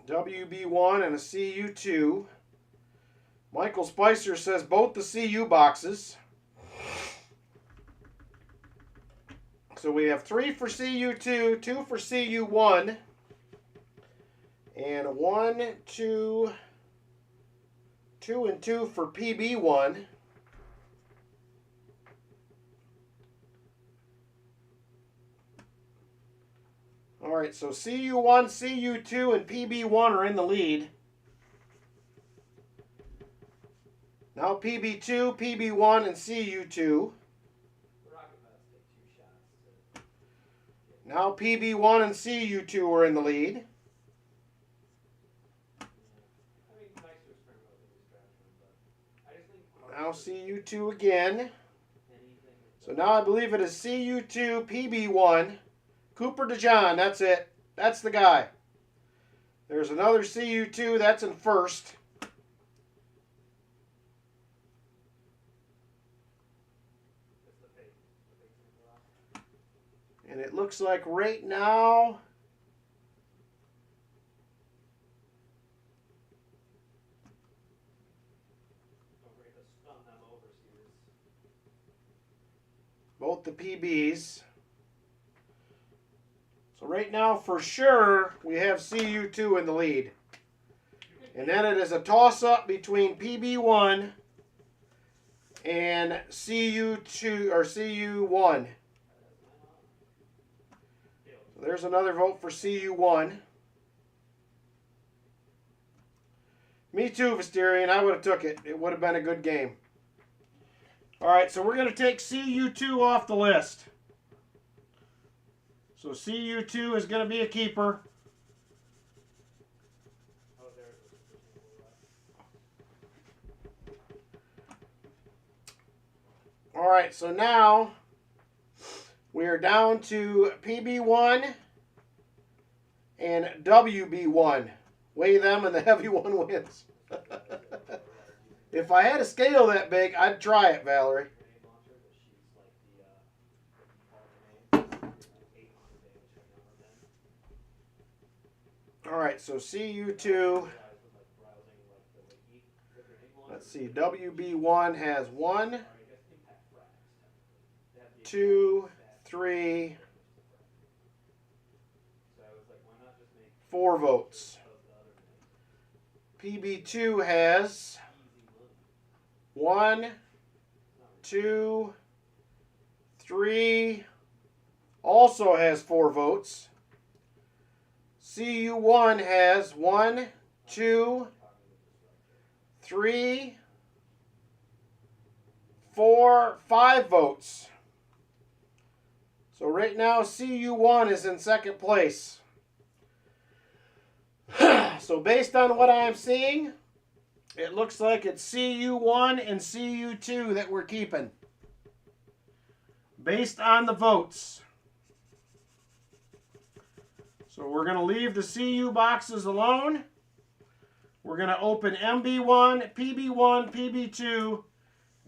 WB1, and a CU2. Michael Spicer says both the CU boxes. So we have 3 for CU2, 2 for CU1, and 1, 2, 2 and 2 for PB1. All right, so CU1, CU2, and PB1 are in the lead. Now PB2, PB1, and CU2. Now PB1 and CU2 are in the lead. Now CU2 again. So now I believe it is CU2, PB1. Cooper DeJohn, that's it. That's the guy. There's another CU2, that's in first. And it looks like right now, both the PBs. So right now, for sure, we have CU2 in the lead. And then it is a toss-up between PB1 and CU2 or CU1. So there's another vote for CU1. Me too, Visterian. I would have took it. It would have been a good game. All right, so we're going to take CU2 off the list. So CU2 is going to be a keeper. All right, so now we are down to PB1 and WB1. Weigh them and the heavy one wins. If I had a scale that big, I'd try it, Valerie. All right, so CU2. Let's see, WB1 has 1, 2, 3, 4 votes. PB2 has 1, 2, 3, also has 4 votes. CU1 has 1, 2, 3, 4, 5 votes. So right now CU1 is in second place. So based on what I'm seeing, it looks like it's CU1 and CU2 that we're keeping. Based on the votes. So we're going to leave the CU boxes alone. We're going to open MB1, PB1, PB2,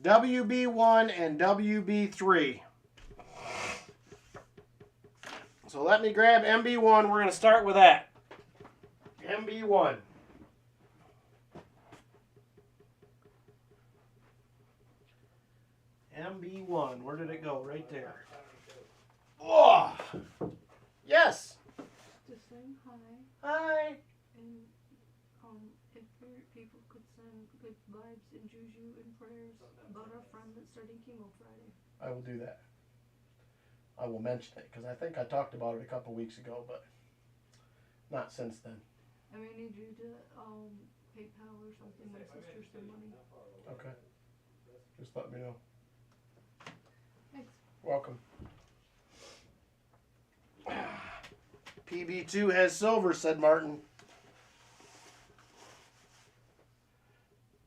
WB1, and WB3. So let me grab MB1. We're going to start with that. MB1. MB1. Where did it go? Right there. Oh! Yes! Just saying hi. Hi! And if people could send good vibes and juju and prayers about our friend that's starting chemo Friday. I will do that. I will mention it because I think I talked about it a couple weeks ago, but not since then. I may need you to PayPal or something, my sister some money. Okay. Just let me know. Thanks. Welcome. PB2 has silver, said Martin.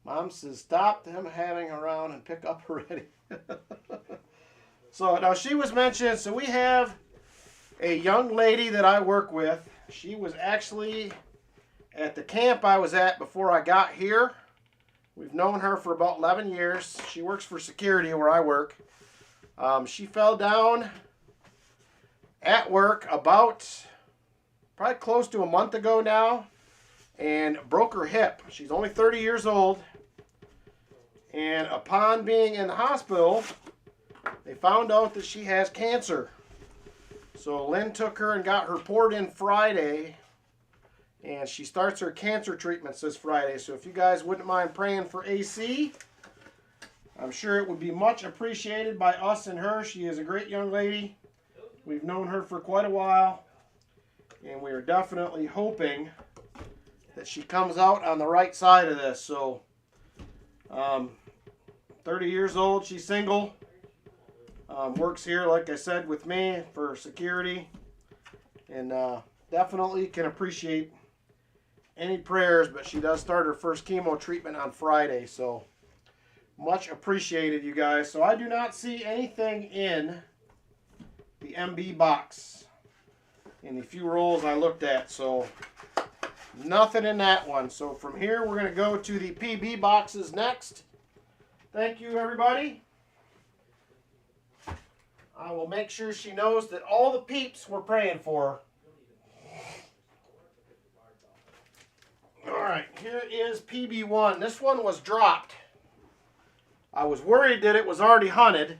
Mom says, stop them having around and pick up already. So now she was mentioned, so we have a young lady that I work with. She was actually at the camp I was at before I got here. We've known her for about 11 years. She works for security where I work. She fell down at work about probably close to a month ago now and broke her hip. She's only 30 years old. And upon being in the hospital, they found out that she has cancer. So Lynn took her and got her poured in Friday. And she starts her cancer treatments this Friday. So if you guys wouldn't mind praying for AC, I'm sure it would be much appreciated by us and her. She is a great young lady. We've known her for quite a while. And we are definitely hoping that she comes out on the right side of this. So, 30 years old, she's single. Works here, like I said, with me for security. And definitely can appreciate any prayers, but she does start her first chemo treatment on Friday, so much appreciated, you guys. So I do not see anything in the MB box in the few rolls I looked at, so nothing in that one. So from here, we're going to go to the PB boxes next. Thank you, everybody. I will make sure she knows that all the peeps were praying for her. Alright, here is PB1. This one was dropped. I was worried that it was already hunted,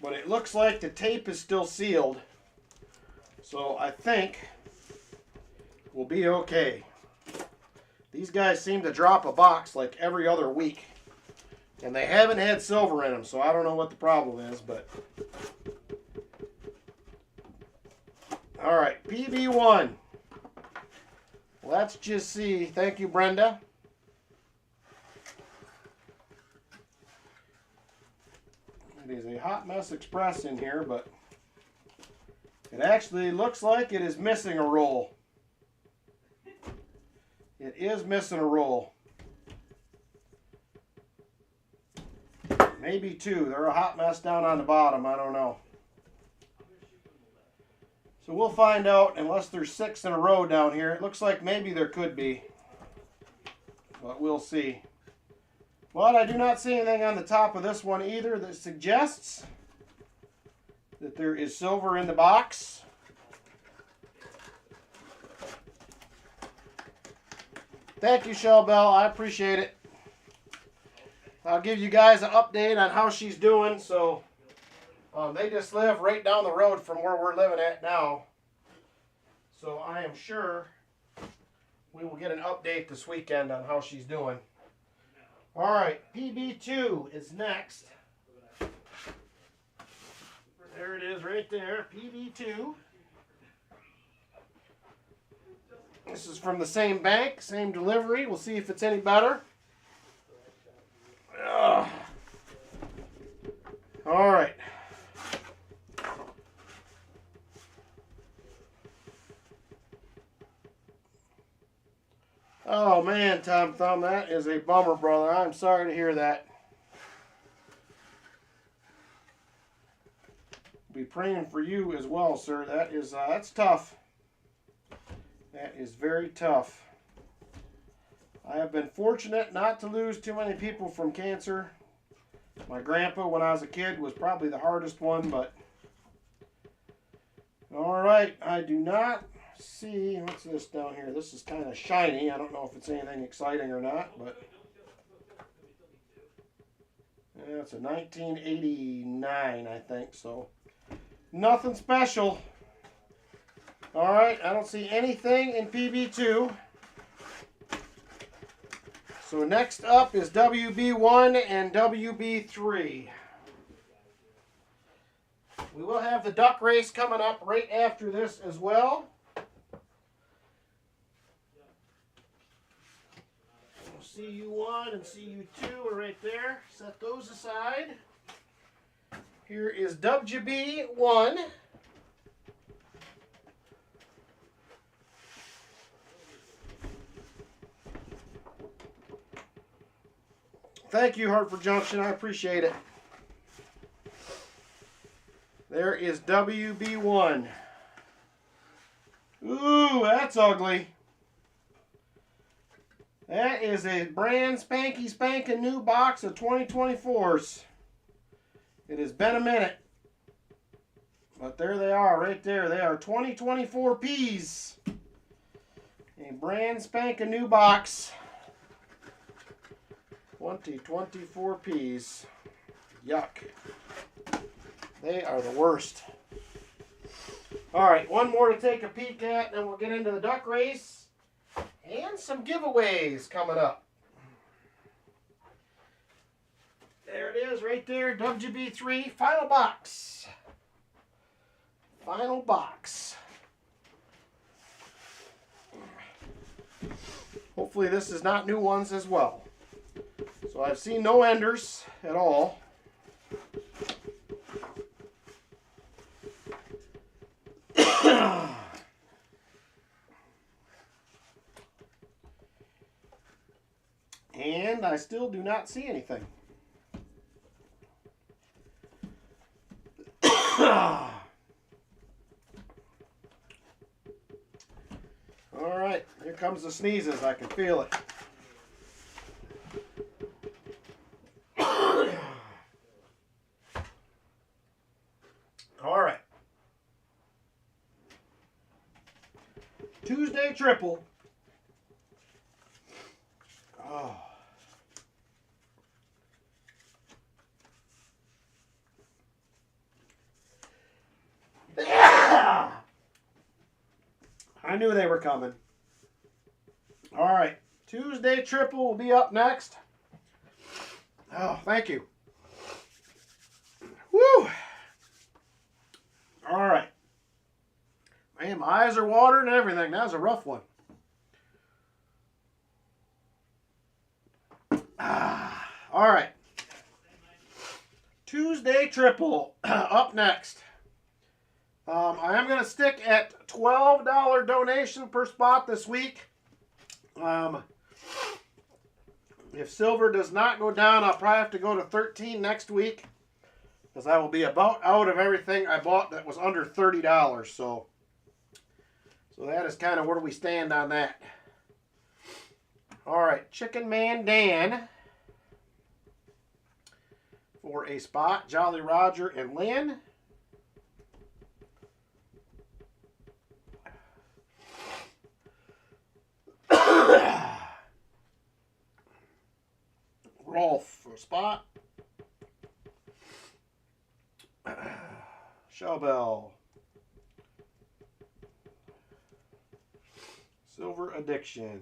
but it looks like the tape is still sealed. So I think we'll be okay. These guys seem to drop a box like every other week. And they haven't had silver in them, so I don't know what the problem is, but... Alright, PB1. Let's just see. Thank you, Brenda. It is a Hot Mess Express in here, but it actually looks like it is missing a roll. It is missing a roll. Maybe two. They're a hot mess down on the bottom. I don't know. So we'll find out, unless there's 6 in a row down here. It looks like maybe there could be, but we'll see. But I do not see anything on the top of this one either that suggests that there is silver in the box. Thank you, Shell Bell. I appreciate it. I'll give you guys an update on how she's doing. So they just live right down the road from where we're living at now. So I am sure we will get an update this weekend on how she's doing. All right, PB2 is next. There it is right there, PB2. This is from the same bank, same delivery. We'll see if it's any better. Ugh. All right. Oh man, Tom Thumb, that is a bummer, brother. I'm sorry to hear that. Be praying for you as well, sir. That is that's tough. That is very tough. I have been fortunate not to lose too many people from cancer. My grandpa, when I was a kid, was probably the hardest one, but... Alright, I do not see... What's this down here? This is kind of shiny. I don't know if it's anything exciting or not, but... Yeah, it's a 1989, I think, so... Nothing special. Alright, I don't see anything in PB2. So next up is WB1 and WB3. We will have the duck race coming up right after this as well. CU1 and CU2 are right there. Set those aside. Here is WB1. Thank you, Hartford Junction. I appreciate it. There is WB1. Ooh, that's ugly. That is a brand spanking new box of 2024s. It has been a minute. But there they are, right there. They are 2024 Ps. A brand spanking new box. 2024 Ps. Yuck. They are the worst. Alright, one more to take a peek at, and then we'll get into the duck race. And some giveaways coming up. There it is right there, WB3, final box. Final box. Hopefully this is not new ones as well. So I've seen no enders at all. And I still do not see anything. All right, here comes the sneezes. I can feel it. All right. Tuesday triple. Oh. I knew they were coming. All right. Tuesday triple will be up next. Oh, thank you. Woo! All right. Man, my eyes are watering and everything. That was a rough one. All right. Tuesday triple up next. I am going to stick at $12 donation per spot this week. If silver does not go down, I'll probably have to go to 13 next week, because I will be about out of everything I bought that was under $30. So that is kind of where we stand on that. All right, Chicken Man Dan for a spot. Jolly Roger and Lynn. Rolf for a spot. Showbell. Silver Addiction.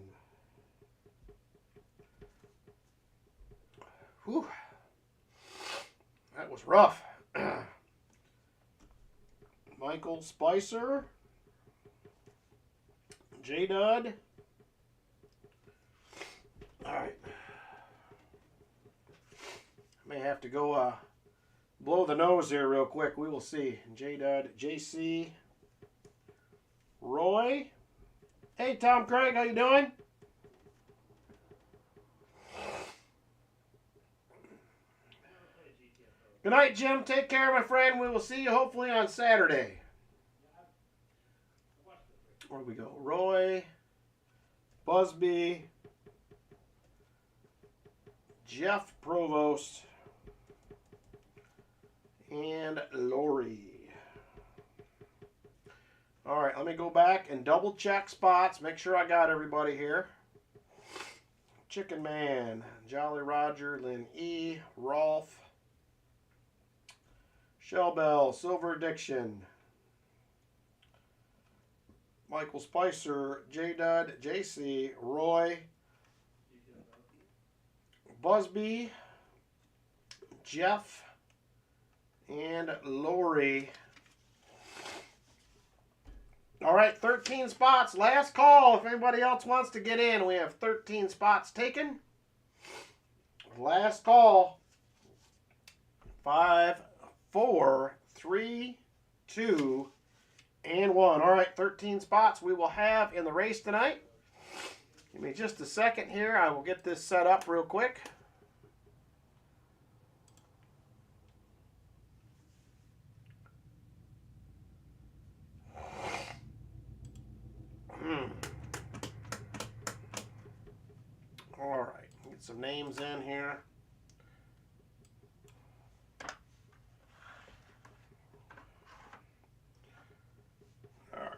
Whew. That was rough. Michael Spicer. J-Dud. All right. May have to go blow the nose here real quick. We will see. J-Dud, JC, Roy. Hey, Tom Craig, how you doing? Good night, Jim. Take care, my friend. We will see you hopefully on Saturday. Where do we go? Roy, Busby, Jeff Provost, and Lori. All right, let me go back and double check spots. Make sure I got everybody here. Chicken Man, Jolly Roger, Lynn E, Rolf, Shellbell, Silver Addiction, Michael Spicer, J-Dud, JC, Roy, Busby, Jeff, and Lori. All right, 13 spots. Last call if anybody else wants to get in. We have 13 spots taken. Last call. 5, 4, 3, 2, and 1. All right, 13 spots we will have in the race tonight. Give me just a second here. I will get this set up real quick. All right, get some names in here. All right.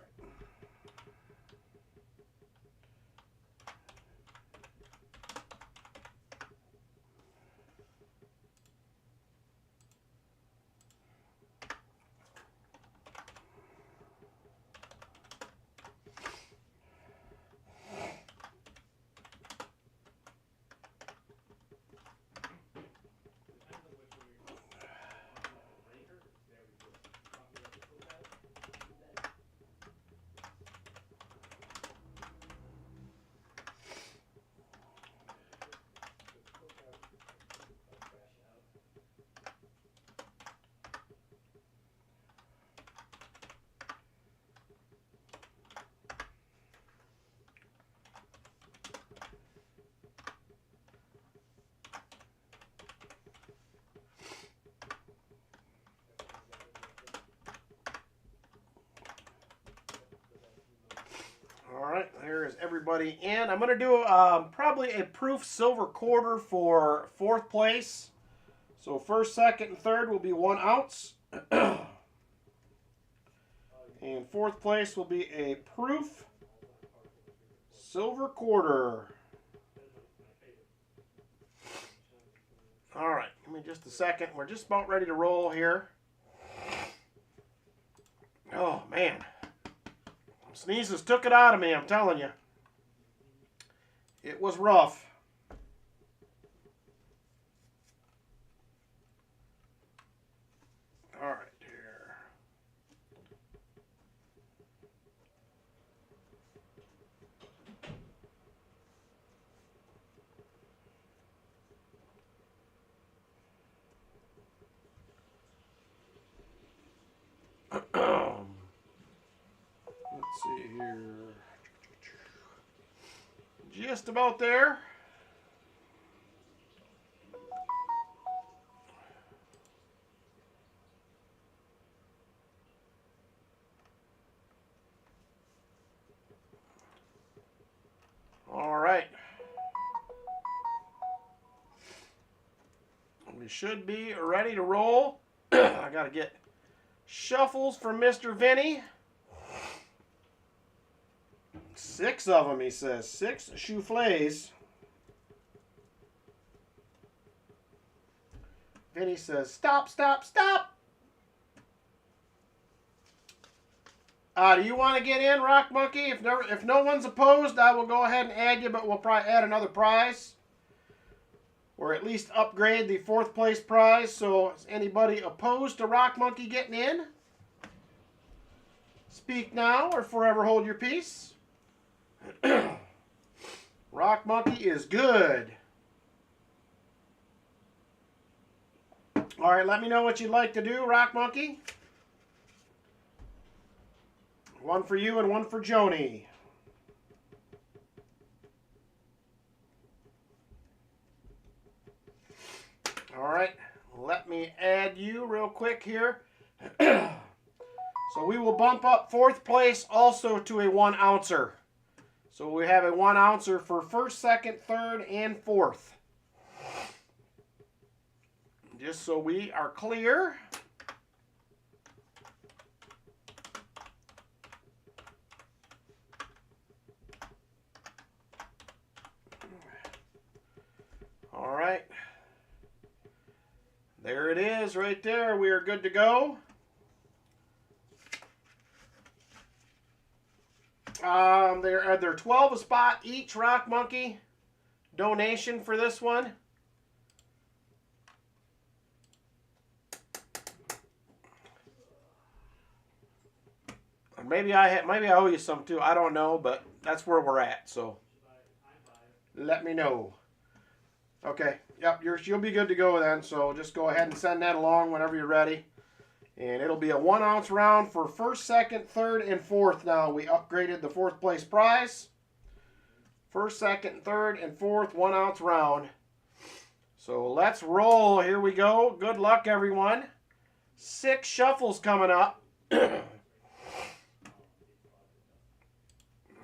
right, there is everybody in. I'm going to do probably a proof silver quarter for 4th place. So 1st, 2nd, and 3rd will be 1 ounce. And 4th place will be a proof silver quarter. All right, give me just a second. We're just about ready to roll here. Oh, man. Sneezes took it out of me, I'm telling you. It was rough. All right, here. Let's see here. Just about there. All right. We should be ready to roll. I got to get shuffles from Mr. Vinny. 6 of them, he says. 6 souffles. Vinny says, stop, stop, stop. Do you want to get in, Rock Monkey? If no one's opposed, I will go ahead and add you, but we'll probably add another prize. Or at least upgrade the 4th place prize. So is anybody opposed to Rock Monkey getting in? Speak now or forever hold your peace. Rock Monkey is good. All right, let me know what you'd like to do, Rock Monkey. 1 for you and 1 for Joni. All right, let me add you real quick here. So we will bump up 4th place also to a 1 ouncer. So we have a 1 ouncer for 1st, 2nd, 3rd, and 4th. Just so we are clear. All right. There it is right there. We are good to go. They're 12 a spot each, Rock Monkey. Donation for this one. Maybe I owe you some too. I don't know, but that's where we're at. So let me know. Okay. Yep. You'll be good to go then. So just go ahead and send that along whenever you're ready. And it'll be a 1 ounce round for 1st, 2nd, 3rd, and 4th. Now we upgraded the 4th place prize. 1st, 2nd, 3rd, and 4th 1 ounce round. So let's roll. Here we go. Good luck, everyone. 6 shuffles coming up.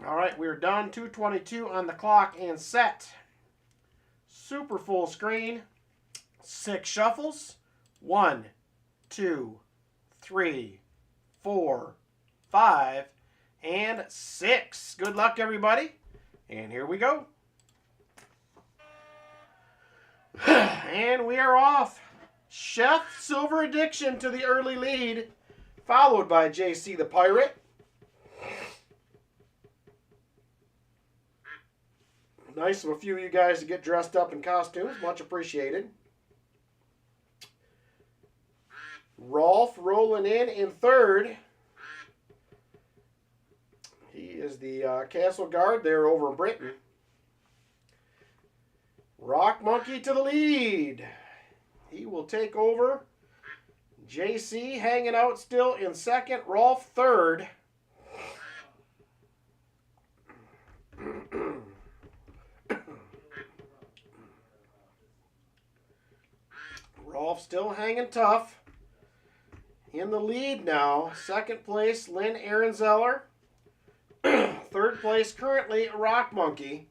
All right, we're done. 2:22 on the clock and set. Super full screen. 6 shuffles. 1, 2, 3, 4, 5, and 6. Good luck, everybody. And here we go. And we are off. Chef Silver Addiction to the early lead, followed by JC the Pirate. Nice of a few of you guys to get dressed up in costumes. Much appreciated. Rolf rolling in 3rd. He is the castle guard there over in Britain. Rock Monkey to the lead. He will take over. JC hanging out still in 2nd. Rolf 3rd. Rolf still hanging tough. In the lead now, 2nd place, Lynn Ehrenzeller. 3rd place, currently Rock Monkey.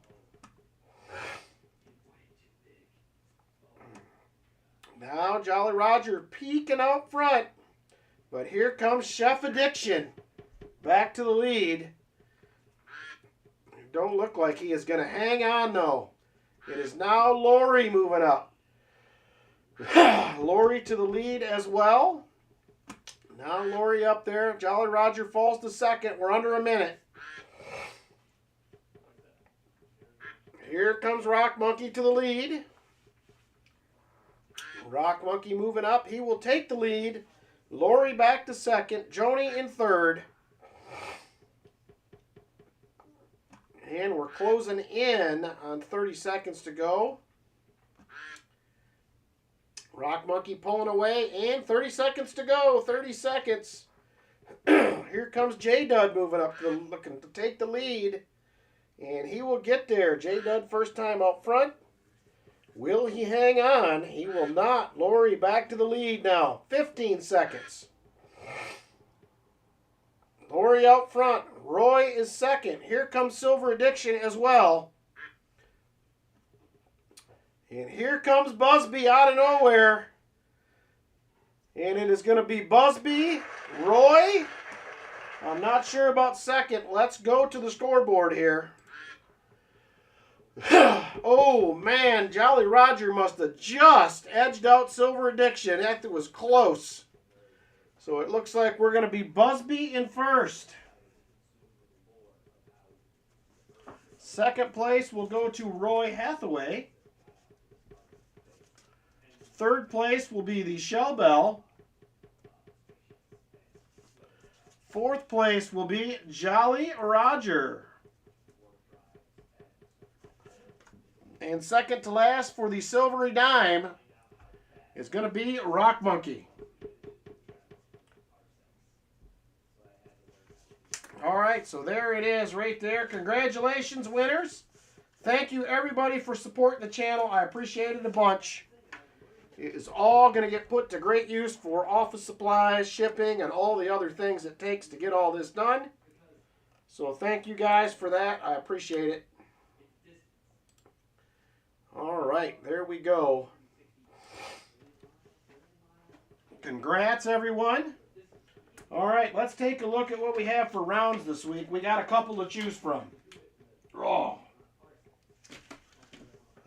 Now Jolly Roger peeking out front. But here comes Chef Addiction. Back to the lead. Don't look like he is going to hang on, though. It is now Lori moving up. Lori to the lead as well. Now Lori up there. Jolly Roger falls to second. We're under a minute. Here comes Rock Monkey to the lead. Rock Monkey moving up. He will take the lead. Lori back to second. Joni in third. And we're closing in on 30 seconds to go. Rock Monkey pulling away, and 30 seconds to go. 30 seconds. Here comes J-Dud moving up, looking to take the lead. And he will get there. J-Dud first time out front. Will he hang on? He will not. Lori back to the lead now. 15 seconds. Lori out front. Roy is second. Here comes Silver Addiction as well. And here comes Busby out of nowhere. And it is going to be Busby, Roy. I'm not sure about second. Let's go to the scoreboard here. Oh, man. Jolly Roger must have just edged out Silver Addiction. That was close. So it looks like we're going to be Busby in first. Second place will go to Roy Hathaway. Third place will be the Shell Bell. Fourth place will be Jolly Roger. And second to last for the Silvery Dime is going to be Rock Monkey. All right, so there it is right there. Congratulations, winners. Thank you, everybody, for supporting the channel. I appreciate it a bunch. It is all going to get put to great use for office supplies, shipping, and all the other things it takes to get all this done. So thank you guys for that. I appreciate it. All right, there we go. Congrats, everyone. All right, let's take a look at what we have for rounds this week. We got a couple to choose from. Oh,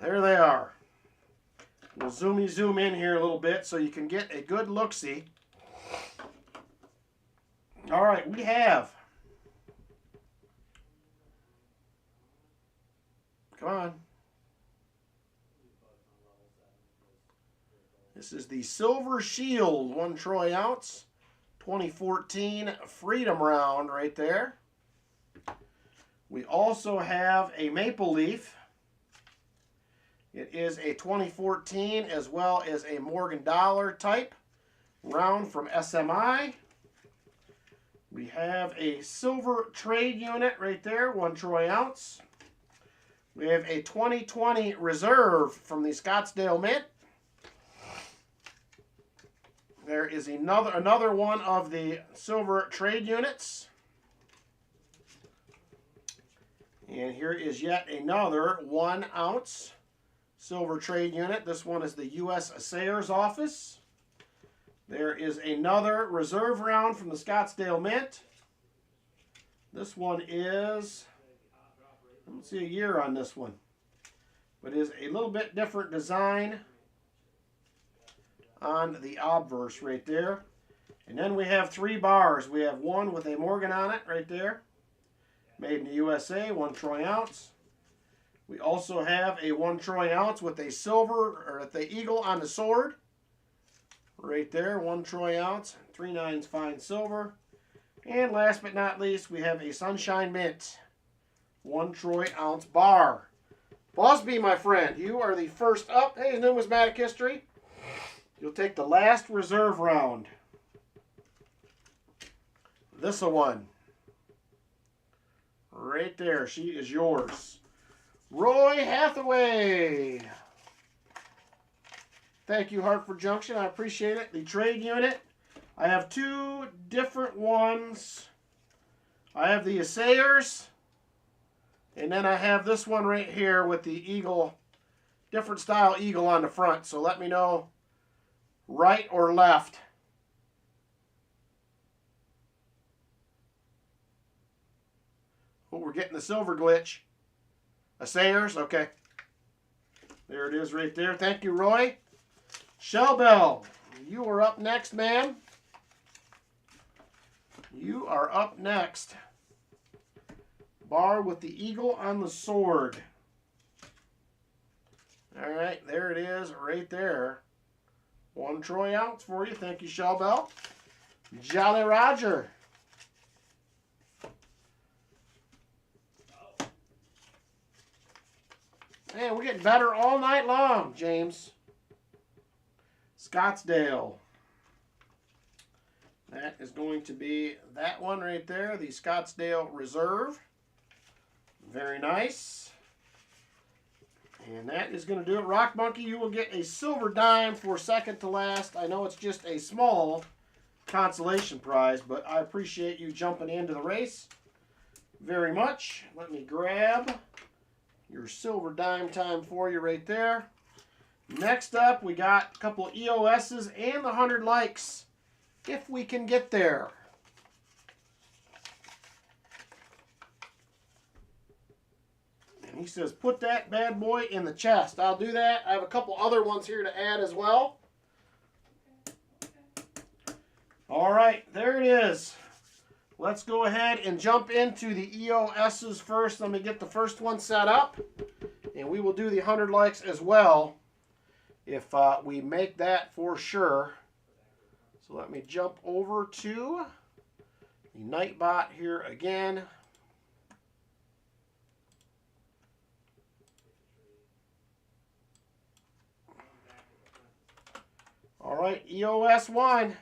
there they are. We'll zoom in here a little bit so you can get a good look-see. All right, we have. Come on. This is the Silver Shield 1 troy ounce. 2014 Freedom Round right there. We also have a Maple Leaf. It is a 2014 as well as a Morgan Dollar type round from SMI. We have a Silver Trade Unit right there, 1 troy ounce. We have a 2020 Reserve from the Scottsdale Mint. There is another one of the Silver Trade Units. And here is yet another 1 ounce Silver Trade Unit. This one is the U.S. Assayer's Office. There is another Reserve round from the Scottsdale Mint. This one is, I don't see a year on this one, but is a little bit different design on the obverse right there. And then we have 3 bars. We have one with a Morgan on it right there. Made in the USA, 1 troy ounce. We also have a 1 troy ounce with a silver, or with the eagle on the sword. Right there, 1 troy ounce, 3/9 fine silver. And last but not least, we have a Sunshine Mint, 1 troy ounce bar. Busby, my friend, you are the first up. Hey, numismatic history. You'll take the last reserve round. This one. Right there. She is yours. Roy Hathaway. Thank you, Hartford Junction. I appreciate it. The trade unit. I have 2 different ones. I have the Assayers. And then I have this one right here with the eagle, different style eagle on the front. So let me know right or left. Oh, we're getting the silver glitch. A Sayers, okay. There it is right there. Thank you, Roy. Shellbell, you are up next, ma'am. You are up next. Bar with the eagle on the sword. All right, there it is right there. 1 troy ounce for you. Thank you, Shellbell. Jolly Roger. Man, we're getting better all night long, James. Scottsdale. That is going to be that one right there, the Scottsdale Reserve. Very nice. And that is going to do it. Rock Monkey, you will get a silver dime for second to last. I know it's just a small consolation prize, but I appreciate you jumping into the race very much. Let me grab your silver dime time for you right there. Next up, we got a couple of EOSs and the 100 likes, if we can get there. And he says, put that bad boy in the chest. I'll do that. I have a couple other ones here to add as well. All right, there it is. Let's go ahead and jump into the EOSs first. Let me get the first one set up. And we will do the 100 likes as well, if we make that for sure. So let me jump over to the Nightbot here again. All right, EOS 1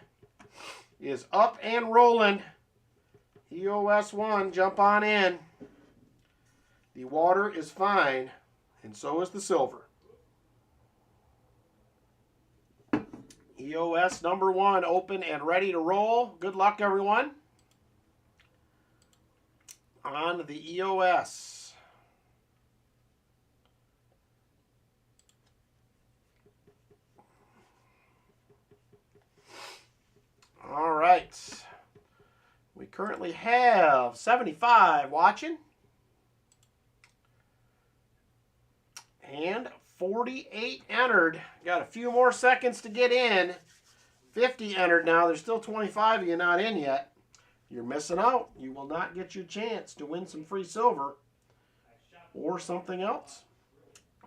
is up and rolling. EOS 1, jump on in. The water is fine, and so is the silver. EOS number 1, open and ready to roll. Good luck, everyone. On the EOS. All right. We currently have 75 watching. And 48 entered. Got a few more seconds to get in. 50 entered now. There's still 25 of you not in yet. You're missing out. You will not get your chance to win some free silver or something else.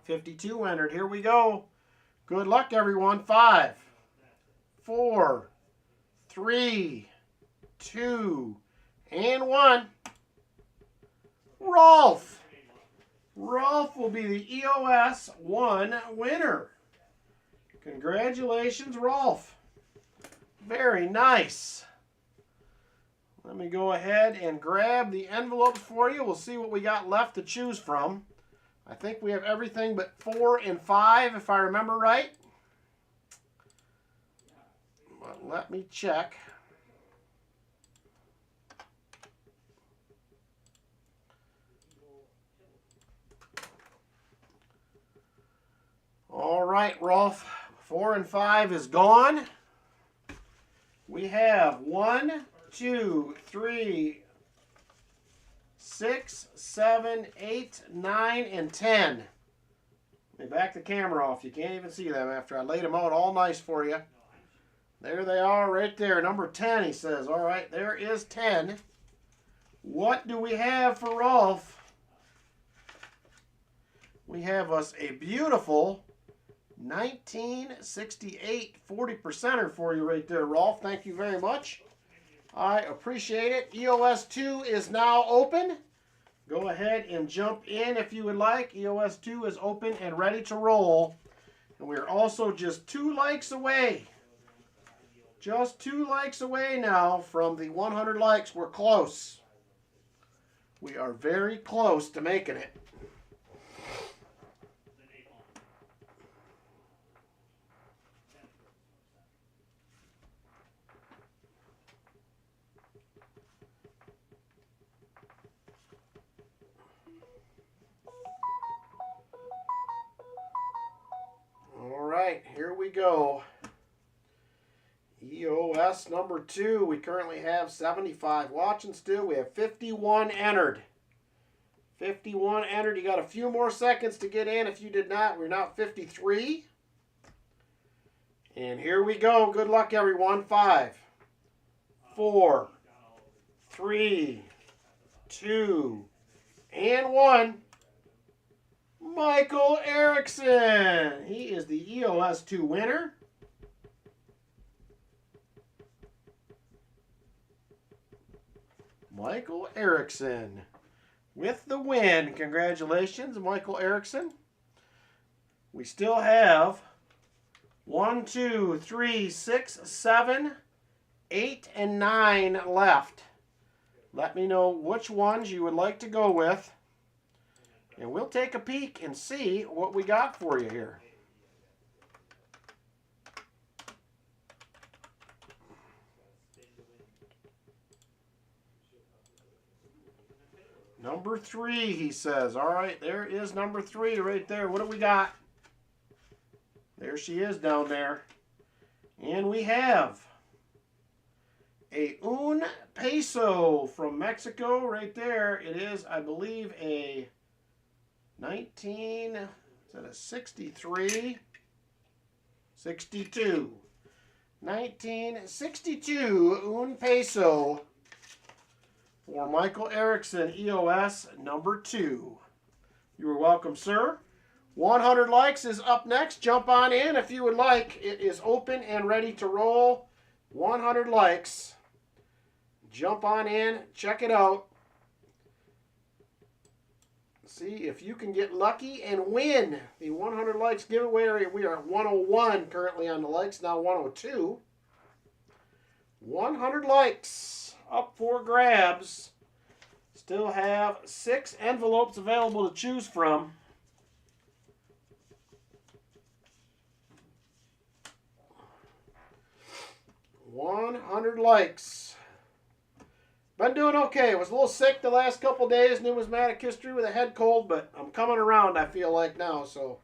52 entered. Here we go. Good luck, everyone. 5, 4, 3, 2, and 1. Rolf. Rolf will be the EOS 1 winner. Congratulations, Rolf. Very nice. Let me go ahead and grab the envelopes for you. We'll see what we got left to choose from. I think we have everything but 4 and 5, if I remember right. But let me check. All right, Rolf. 4 and 5 is gone. We have 1, 2, 3, 6, 7, 8, 9, and 10. Let me back the camera off. You can't even see them after I laid them out all nice for you. There they are right there. Number 10, he says. All right, there is 10. What do we have for Rolf? We have us a beautiful 1968 40%er for you right there, Rolf. Thank you very much. I appreciate it. EOS 2 is now open. Go ahead and jump in if you would like. EOS 2 is open and ready to roll. And we're also just 2 likes away. Just 2 likes away now from the 100 likes. We're close. We are very close to making it. right, here we go. EOS number 2. We currently have 75 watching still. We have 51 entered. 51 entered. You got a few more seconds to get in. If you did not, we're now at 53. And here we go. Good luck, everyone. 5, 4, 3, 2, and 1. Michael Erickson. He is the EOS 2 winner. Michael Erickson with the win. Congratulations, Michael Erickson. We still have 1, 2, 3, 6, 7, 8, and 9 left. Let me know which ones you would like to go with, and we'll take a peek and see what we got for you here. Number 3, he says. All right, there is number 3 right there. What do we got? There she is down there. And we have a un peso from Mexico right there. It is, I believe, a 19, is that a 63? 62. 1962 un peso for Michael Erickson, EOS number 2. You are welcome, sir. 100 likes is up next. Jump on in if you would like. It is open and ready to roll. 100 likes. Jump on in. Check it out. See if you can get lucky and win the 100 likes giveaway. We are at 101 currently on the likes, now 102. 100 likes up for grabs. Still have 6 envelopes available to choose from. $100 likes. Been doing okay. I was a little sick the last couple days, numismatic history with a head cold, but I'm coming around, I feel like now. So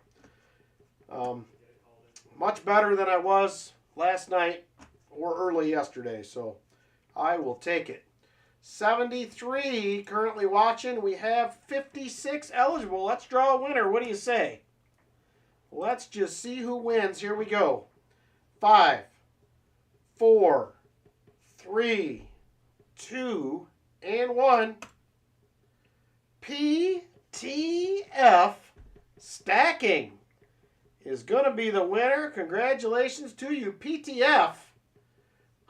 much better than I was last night or early yesterday. So I will take it. 73 currently watching. We have 56 eligible. Let's draw a winner. What do you say? Let's just see who wins. Here we go. 5, 4, 3, 2, and 1. PTF Stacking is going to be the winner. Congratulations to you, PTF,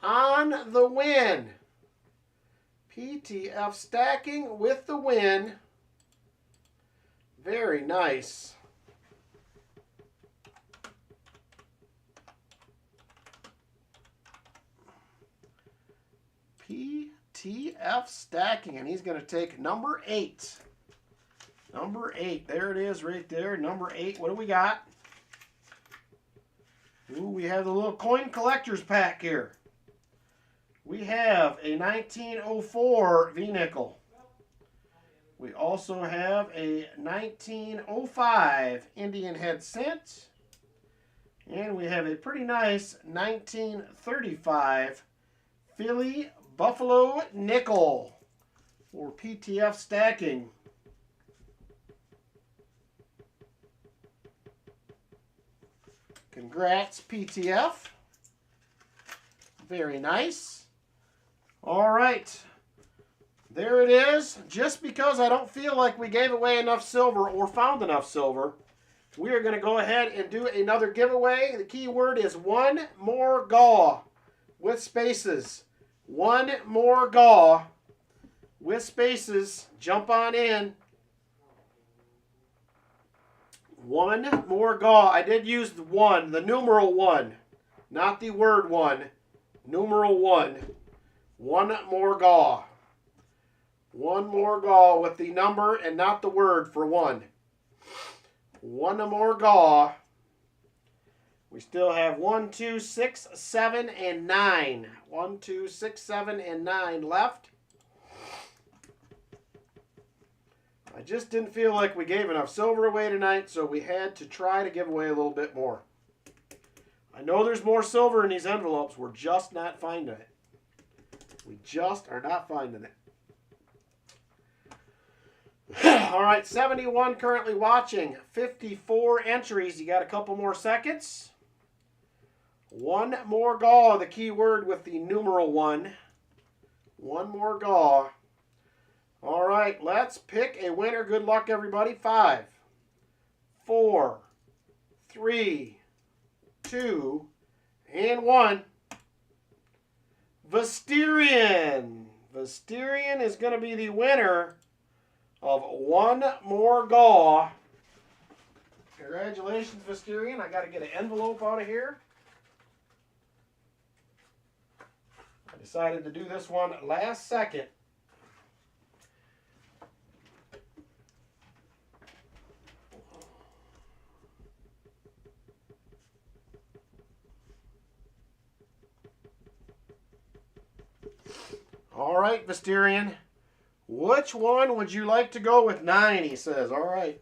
on the win. PTF Stacking with the win. Very nice. PTF Stacking, and he's going to take number 8. Number 8, there it is right there. Number 8, what do we got? Ooh, we have the little coin collector's pack here. We have a 1904 V-nickel. We also have a 1905 Indian head cent. And we have a pretty nice 1935 Philly Buffalo nickel for PTF Stacking. Congrats, PTF. Very nice. All right. There it is. Just because I don't feel like we gave away enough silver or found enough silver, we are going to go ahead and do another giveaway. The key word is one more gaw with spaces. One more gaw with spaces. Jump on in. One more gaw. I did use the 1, the numeral 1, not the word 1. Numeral 1. One more gaw. One more gaw with the number and not the word for 1. One more gaw. We still have 1, 2, 6, 7, and 9. 1, 2, 6, 7, and 9 left. I just didn't feel like we gave enough silver away tonight, so we had to try to give away a little bit more. I know there's more silver in these envelopes. We're just not finding it. We just are not finding it. All right, 71 currently watching. 54 entries. You got a couple more seconds. One more gaw, the key word with the numeral 1. One more gaw. All right, let's pick a winner. Good luck, everybody. 5, 4, 3, 2, and 1. Visterion. Visterion is going to be the winner of one more gaw. Congratulations, Visterion. I got to get an envelope out of here. I decided to do this one last second. All right, Visterion. Which one would you like to go with? 9, he says. All right.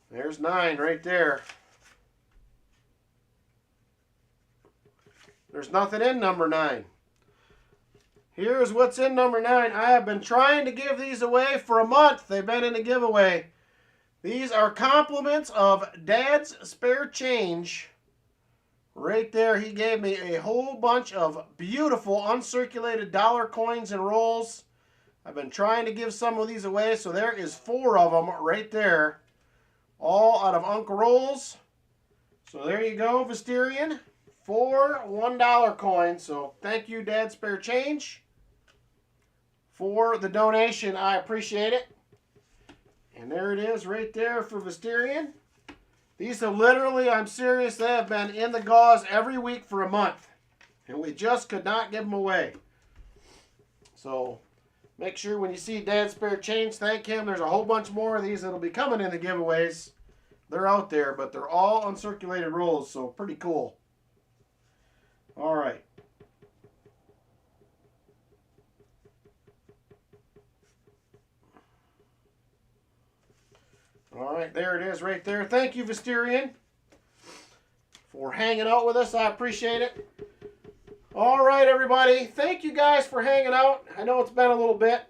There's 9 right there. There's nothing in number 9. Here's what's in number 9. I have been trying to give these away for a month. They've been in a giveaway. These are compliments of Dad's spare change. Right there, he gave me a whole bunch of beautiful uncirculated dollar coins and rolls. I've been trying to give some of these away, so there is 4 of them right there. All out of Uncle Rolls. So there you go, Visterion. 4 $1 coins. So thank you, Dad Spare Change, for the donation. I appreciate it. And there it is right there for Visterion. These have literally, I'm serious, they have been in the gauze every week for a month. And we just could not give them away. So make sure when you see Dad Spare Change, thank him. There's a whole bunch more of these that'll be coming in the giveaways. They're out there, but they're all uncirculated rolls, so pretty cool. All right. All right, there it is right there. Thank you, Visterion, for hanging out with us. I appreciate it. All right, everybody. Thank you guys for hanging out. I know it's been a little bit.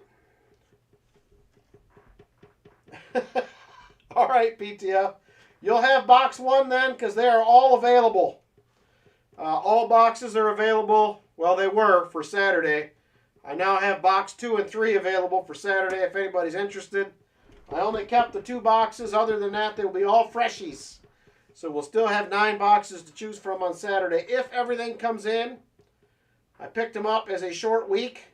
All right, PTF. You'll have box 1 then, because they are all available. All boxes are available. Well, they were for Saturday. I now have box 2 and 3 available for Saturday if anybody's interested. I only kept the 2 boxes. Other than that, they will be all freshies. So we'll still have 9 boxes to choose from on Saturday if everything comes in. I picked them up as a short week.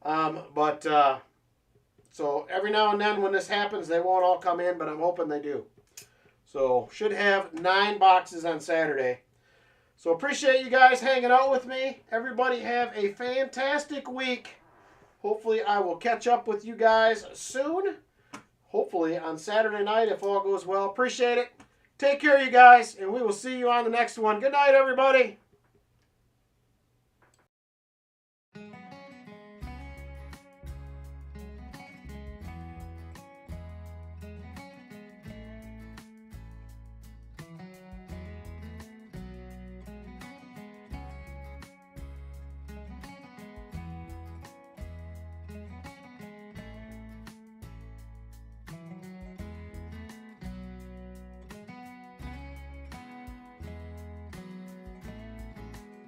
So every now and then when this happens, they won't all come in, but I'm hoping they do. So should have 9 boxes on Saturday. So appreciate you guys hanging out with me. Everybody have a fantastic week. Hopefully I will catch up with you guys soon. Hopefully on Saturday night if all goes well. Appreciate it. Take care, you guys, and we will see you on the next one. Good night, everybody.